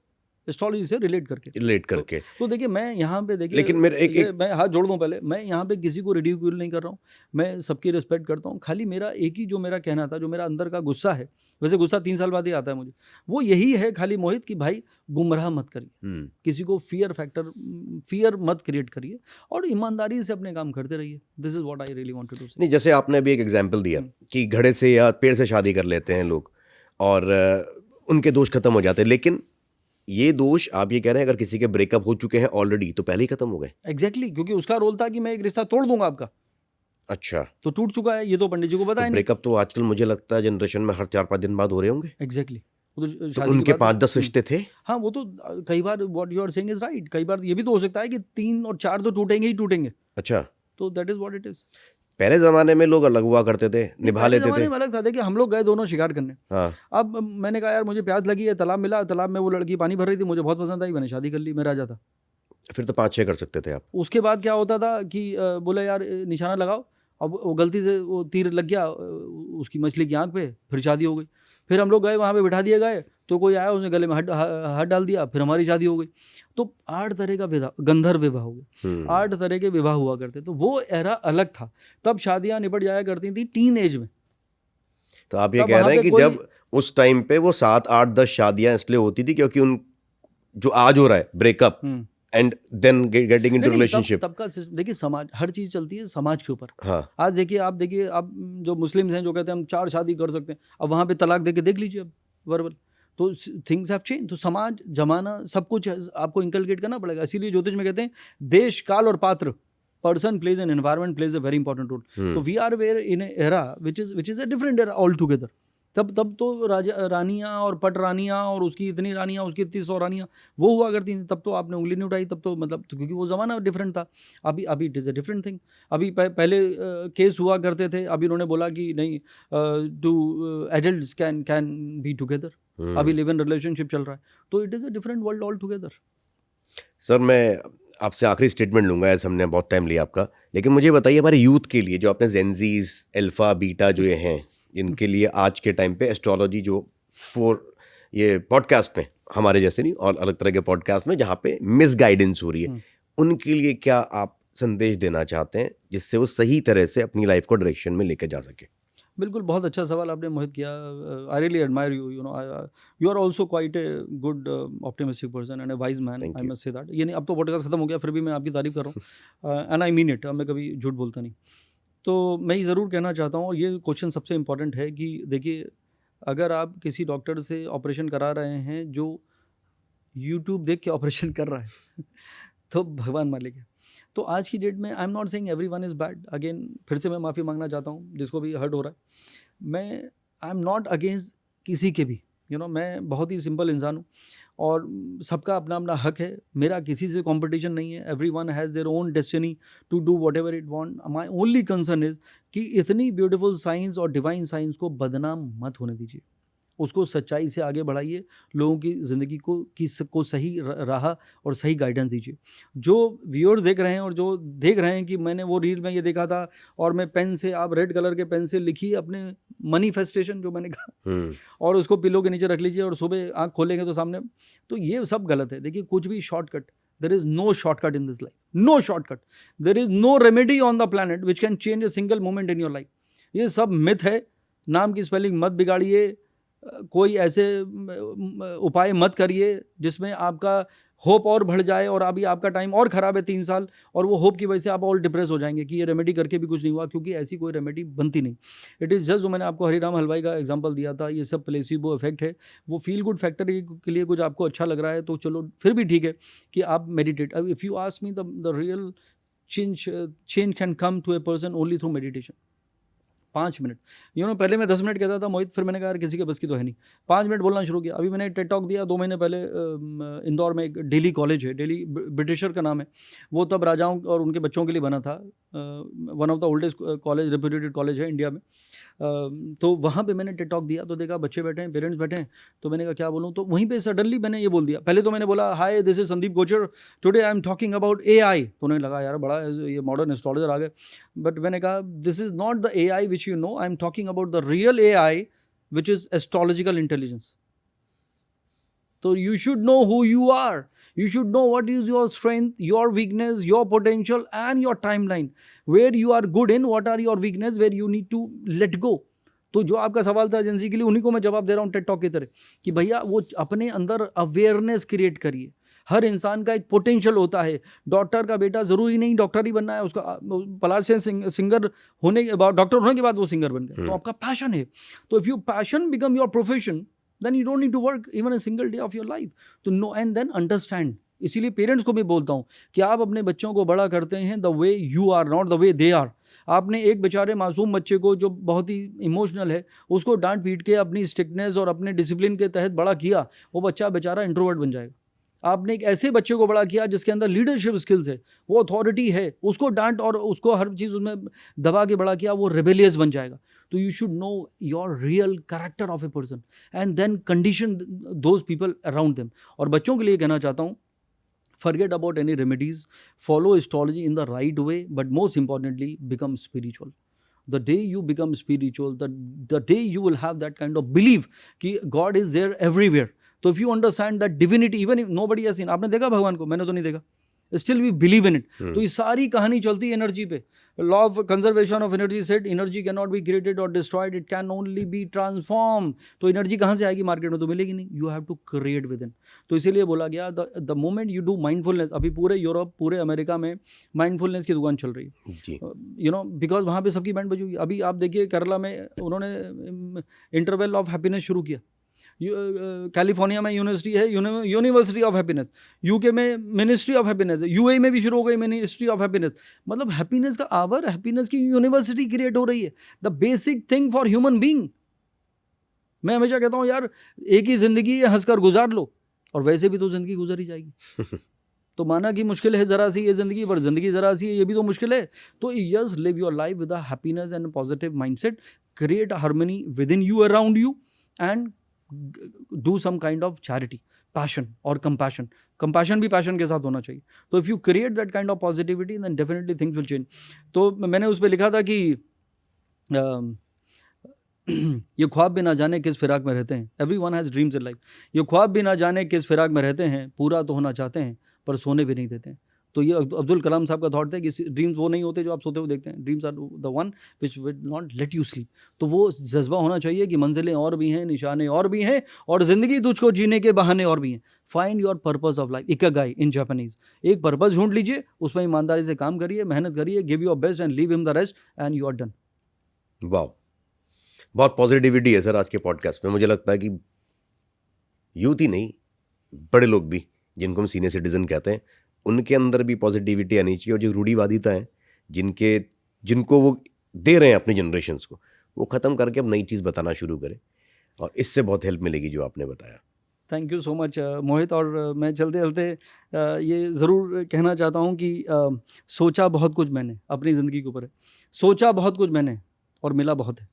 एस्ट्रोलॉजी से रिलेट करके। तो देखिए मैं यहाँ पे देखिए, लेकिन मेरे मैं हाथ जोड़ दूँ पहले, मैं यहाँ पे किसी को रिड्यूक्यूल नहीं कर रहा हूँ, मैं सबकी रिस्पेक्ट करता हूँ। खाली मेरा एक ही जो मेरा कहना था, जो मेरा अंदर का गुस्सा है, वैसे गुस्सा 3 साल बाद ही आता है मुझे, वो यही है खाली मोहित कि भाई गुमराह मत करिए, किसी को फियर मत क्रिएट करिए और ईमानदारी से अपने काम करते रहिए। This is what I really wanted to say. नहीं, जैसे आपने अभी एक एग्जांपल दिया कि घड़े से या पेड़ से शादी कर लेते हैं लोग और उनके दोष खत्म हो जाते हैं, लेकिन ये दोष आप ये कह रहे हैं अगर किसी के ब्रेकअप हो चुके हैं ऑलरेडी तो पहले ही खत्म हो गए। एग्जैक्टली, क्योंकि उसका रोल था कि मैं एक रिश्ता तोड़ दूंगा आपका। अच्छा, तो टूट चुका है, ये तो पंडित जी को पता है। ब्रेकअप तो आजकल मुझे लगता है जनरेशन में हर 4-5 दिन बाद हो रहे होंगे। एग्जैक्टली, तो उनके 5-10 रिश्ते थे। हाँ, वो तो कई बार what you are saying is right, कई बार ये भी तो हो सकता है कि 3 और 4 तो टूटेंगे। अच्छा, तो that is what it is. पहले जमाने में लोग अलग हुआ करते थे, निभा लेते थे। अलग था, देखिए हम लोग गए दोनों शिकार करने। हाँ। अब मैंने कहा यार मुझे प्यास लगी है, तालाब मिला, तालाब में वो लड़की पानी भर रही थी, मुझे बहुत पसंद आई, मैंने शादी कर ली, मैं राजा था। फिर तो 5-6 कर सकते थे आप। उसके बाद क्या होता था कि बोला यार निशाना लगाओ, अब वो गलती से वो तीर लग गया उसकी मछली की आंख पे, फिर शादी हो गई। फिर हम लोग गए वहाँ पे बिठा दिए गए, तो कोई आया उसने गले में हाथ डाल दिया, फिर हमारी शादी हो गई। तो 8 तरह का विवाह, गंधर्व विवाह हो गए, 8 तरह के विवाह हुआ करते। तो वो एरा अलग था, तब शादियाँ निपट जाया करती थी टीन एज में। तो आप ये कह रहे हैं कि जब उस टाइम पे वो 7, 8, 10 शादियाँ इसलिए होती थी क्योंकि उन जो आज हो रहा है breakup and then getting into relationship, तब का देखिए समाज, हर चीज चलती है समाज के ऊपर। हाँ। आज देखिए आप जो मुस्लिम्स हैं जो कहते हैं हम 4 शादी कर सकते हैं, अब वहाँ पे तलाक दे के देख लीजिए अब वर्बल। तो थिंग्स हैव चेंज। तो समाज, जमाना, सब कुछ आपको इंकलकेट करना पड़ेगा। इसीलिए ज्योतिष में कहते हैं देश, काल और पात्र, person plays an environment plays a very important role. तो we are where in era which is a different era altogether. तब तो रानियाँ और पट रानियाँ और उसकी इतनी रानियाँ, उसकी 300 रानियाँ वो हुआ करती थी। तब तो आपने उंगली नहीं उठाई, तब तो मतलब तो क्योंकि वो ज़माना डिफरेंट था। अभी it is a different thing. अभी पहले केस हुआ करते थे, अभी उन्होंने बोला कि नहीं, two adults can be together. अभी लिव इन रिलेशनशिप चल रहा है, तो it is a different world all together. Sir, मैं आपसे आखिरी स्टेटमेंट लूँगा, ऐसे हमने बहुत टाइम लिया आपका, लेकिन मुझे बताइए हमारे यूथ के लिए, जो आपने जेनजीज, अल्फा, बीटा जो ये हैं, इनके लिए आज के टाइम पे एस्ट्रोलॉजी जो ये पॉडकास्ट में, हमारे जैसे नहीं और अलग तरह के पॉडकास्ट में जहाँ पे मिस गाइडेंस हो रही है, उनके लिए क्या आप संदेश देना चाहते हैं जिससे वो सही तरह से अपनी लाइफ को डायरेक्शन में लेकर जा सके? बिल्कुल, बहुत अच्छा सवाल आपने मोहित किया। I really admire you, you know, you are also quite a good optimistic person and a wise man, I must say that. ये नहीं, अब तो पॉडकास्ट खत्म हो गया, फिर भी मैं आपकी तारीफ कर रहा हूँ, एंड आई मीन इट, मैं कभी झूठ बोलता नहीं। तो मैं ये ज़रूर कहना चाहता हूँ, और ये क्वेश्चन सबसे इम्पॉर्टेंट है कि देखिए, अगर आप किसी डॉक्टर से ऑपरेशन करा रहे हैं जो यूट्यूब देख के ऑपरेशन कर रहा है तो भगवान मालिक है। तो आज की डेट में आई am not saying everyone is bad, again फिर से मैं माफ़ी मांगना चाहता हूँ जिसको भी हर्ट हो रहा है। मैं आई एम नॉट अगेंस्ट किसी के भी, मैं बहुत ही सिंपल इंसान हूँ और सबका अपना अपना हक है, मेरा किसी से कंपटीशन नहीं है, everyone has their own destiny to do whatever it want. My only concern is कि इतनी ब्यूटीफुल साइंस और डिवाइन साइंस को बदनाम मत होने दीजिए, उसको सच्चाई से आगे बढ़ाइए, लोगों की ज़िंदगी को सही राह और सही गाइडेंस दीजिए। जो व्यूअर्स देख रहे हैं और जो देख रहे हैं कि मैंने वो रील में ये देखा था और मैं पेन से, आप रेड कलर के पेन से लिखिए अपने मैनिफेस्टेशन, जो मैंने कहा, और उसको पिलो के नीचे रख लीजिए और सुबह आँख खोलेंगे तो सामने, तो ये सब गलत है। देखिए, कुछ भी shortcut, there is no shortcut in this life, no shortcut, there is no remedy on the planet which can change a single moment in your life. ये सब मिथ है, नाम की स्पेलिंग मत बिगाड़िए, कोई ऐसे उपाय मत करिए जिसमें आपका होप और बढ़ जाए और अभी आपका टाइम और ख़राब है 3 साल, और वो होप की वजह से आप और डिप्रेस हो जाएंगे कि ये रेमेडी करके भी कुछ नहीं हुआ, क्योंकि ऐसी कोई रेमेडी बनती नहीं। इट इज़ जस्ट, जो मैंने आपको हरीराम हलवाई का एग्जांपल दिया था, ये सब प्लेसिबो इफेक्ट है। वो फील गुड फैक्टर के लिए कुछ आपको अच्छा लग रहा है तो चलो फिर भी ठीक है कि आप मेडिटेट। अब if you ask me, the real change can come to a person only through meditation. 5 minute, पहले मैं 10 मिनट कहता था मोहित, फिर मैंने कहा यार किसी के बस की तो है नहीं, 5 मिनट बोलना शुरू किया। अभी मैंने टेड टॉक दिया 2 महीने पहले, इंदौर में एक डेली कॉलेज है, डेली ब्रिटिशर का नाम है, वो तब राजाओं और उनके बच्चों के लिए बना था, one of the oldest college, reputed college है इंडिया में। तो वहाँ पे मैंने टेड टॉक दिया तो देखा बच्चे बैठे हैं, पेरेंट्स बैठे हैं, तो मैंने कहा क्या बोलूँ, तो वहीं पे सडनली मैंने ये बोल दिया। पहले तो मैंने बोला हाय दिस इज संदीप गोचर, today I am talking about AI। तो उन्हें लगा यार बड़ा ये मॉडर्न एस्ट्रोलॉजर आ गए, बट मैंने कहा this is not the AI which you know, I am talking about the real AI which is astrological intelligence. तो you should know who you are. You should know what is your strength, your weakness, your potential and your timeline. Where you are good in, what are your weakness, where you need to let go. तो जो आपका सवाल था agency के लिए, उन्हीं को मैं जवाब दे रहा हूँ टेड टॉक की तरह, कि भैया वो अपने अंदर अवेयरनेस क्रिएट करिए। हर इंसान का एक पोटेंशियल होता है। डॉक्टर का बेटा ज़रूरी नहीं डॉक्टर ही बनना है, उसका पलाश से सिंगर होने के बाद, डॉक्टर होने के बाद वो सिंगर बन गया, तो आपका पैशन है। तो if you passion become your profession, then you don't need to work even a single day of your life to know and then understand. इसीलिए पेरेंट्स को भी बोलता हूँ कि आप अपने बच्चों को बड़ा करते हैं the way you are, not the way they are. आपने एक बेचारे मासूम बच्चे को जो बहुत ही इमोशनल है, उसको डांट पीट के अपनी स्ट्रिक्टनेस और अपने डिसिप्लिन के तहत बड़ा किया, वो बच्चा बेचारा इंट्रोवर्ट बन जाएगा। आपने एक ऐसे बच्चे को बड़ा किया जिसके अंदर लीडरशिप स्किल्स है, वो अथॉरिटी है, उसको डांट और उसको हर चीज़ उसमें दबा के बड़ा किया, वो रेबेलियस बन जाएगा। तो you should know your real character of a person and then condition those people around them. और बच्चों के लिए कहना चाहता हूँ, forget about any remedies, follow astrology in the right way, but most importantly become spiritual. The day you become spiritual, the day you will have that kind of belief कि God is there everywhere. तो if you understand that divinity, even if nobody has seen, आपने देखा भगवान को, मैंने तो नहीं देखा, still we believe in it. तो ये सारी कहानी चलती है एनर्जी पे। Law of conservation of energy said energy can not be created और destroyed, it can only be transform. तो एनर्जी कहाँ से आएगी, मार्केट में तो मिलेगी नहीं, you have to create within. तो इसीलिए बोला गया the moment you do mindfulness, अभी पूरे यूरोप, पूरे अमेरिका में माइंडफुलनेस की दुकान चल रही है, बिकॉज वहाँ पे सबकी बैंड बजी हुई। अभी आप देखिए केरला में उन्होंने इंटरवल ऑफ हैप्पीनेस शुरू किया, कैलिफोर्निया में यूनिवर्सिटी है, यूनिवर्सिटी ऑफ हैप्पीनेस, यूके में मिनिस्ट्री ऑफ हैप्पीनेस है, यूएई में भी शुरू हो गई मिनिस्ट्री ऑफ हैप्पीनेस। मतलब हैप्पीनेस का आवर, हैप्पीनेस की यूनिवर्सिटी क्रिएट हो रही है, the basic thing for human being. मैं हमेशा कहता हूँ यार एक ही ज़िंदगी है, हंसकर गुजार लो, और वैसे भी तो ज़िंदगी गुजर ही जाएगी। तो माना कि मुश्किल है ज़रा सी ये ज़िंदगी, पर ज़िंदगी ज़रा सी है, ये भी तो मुश्किल है। तो yes, live your life with a happiness and positive mindset, create a harmony with in you, around you, and do some kind of charity, passion or compassion. Compassion भी passion के साथ होना चाहिए। तो if you create that kind of positivity, then definitely things will change. तो मैंने उस पर लिखा था कि ये ख्वाब भी ना जाने किस फिराक में रहते हैं, everyone has dreams in life. ये ख्वाब भी ना जाने किस फिराक में रहते हैं, पूरा तो होना चाहते हैं पर सोने भी नहीं देते हैं। तो ये अब्दुल कलाम साहब का थॉट है कि ड्रीम्स वो नहीं होते जो आप सोते हुए देखते हैं, dreams are the one which will not let you sleep. तो वो जज्बा होना चाहिए कि मंजिलें और भी हैं, निशाने और भी हैं, और ज़िंदगी तुझको जीने के बहाने और भी हैं। Find your purpose of life, ikigai in Japanese. एक पर्पस ढूंढ लीजिए, उसमें ईमानदारी से काम करिए, मेहनत करिए, give your best and leave him the rest and you are done. वाह, बहुत पॉजिटिविटी है सर आज के पॉडकास्ट में। मुझे लगता है कि यूथ ही नहीं, बड़े लोग भी, जिनको हम सीनियर सिटीजन कहते हैं, उनके अंदर भी पॉजिटिविटी आनी चाहिए, और जो रूढ़िवादिता है जिनको वो दे रहे हैं अपनी जनरेशन्स को, वो ख़त्म करके अब नई चीज़ बताना शुरू करें। और इससे बहुत हेल्प मिलेगी जो आपने बताया। थैंक यू सो मच मोहित। और मैं चलते चलते ये ज़रूर कहना चाहता हूँ कि सोचा बहुत कुछ मैंने अपनी ज़िंदगी के ऊपर है। सोचा बहुत कुछ मैंने और मिला बहुत है।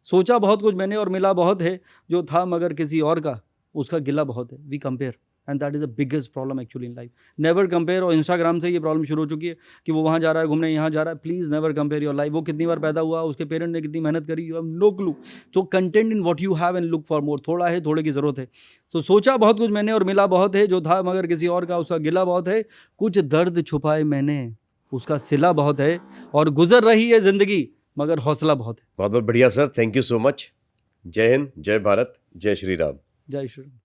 सोचा बहुत कुछ मैंने और मिला बहुत है, जो था मगर किसी और का उसका गिला बहुत है। We compare and that is the biggest problem actually in life. Never compare. और इंस्टाग्राम से ये प्रॉब्लम शुरू हो चुकी है कि वो वहाँ जा रहा है घूमने, यहाँ जा रहा है। Please never compare your life. वो कितनी बार पैदा हुआ, उसके पेरेंट ने कितनी मेहनत करी, यू हैव नो क्लू। तो content in what you have and look for more. थोड़ा है, थोड़े की ज़रूरत है। तो सोचा बहुत कुछ मैंने और मिला बहुत है, जो था मगर किसी और का उसका गिला बहुत है। कुछ दर्द छुपाए मैंने, उसका सिला बहुत है। और गुजर रही है ज़िंदगी मगर हौसला बहुत है। बहुत बहुत बढ़िया sir, thank you so much. जय हिंद, जय भारत, जय श्री राम। जय श्री राम।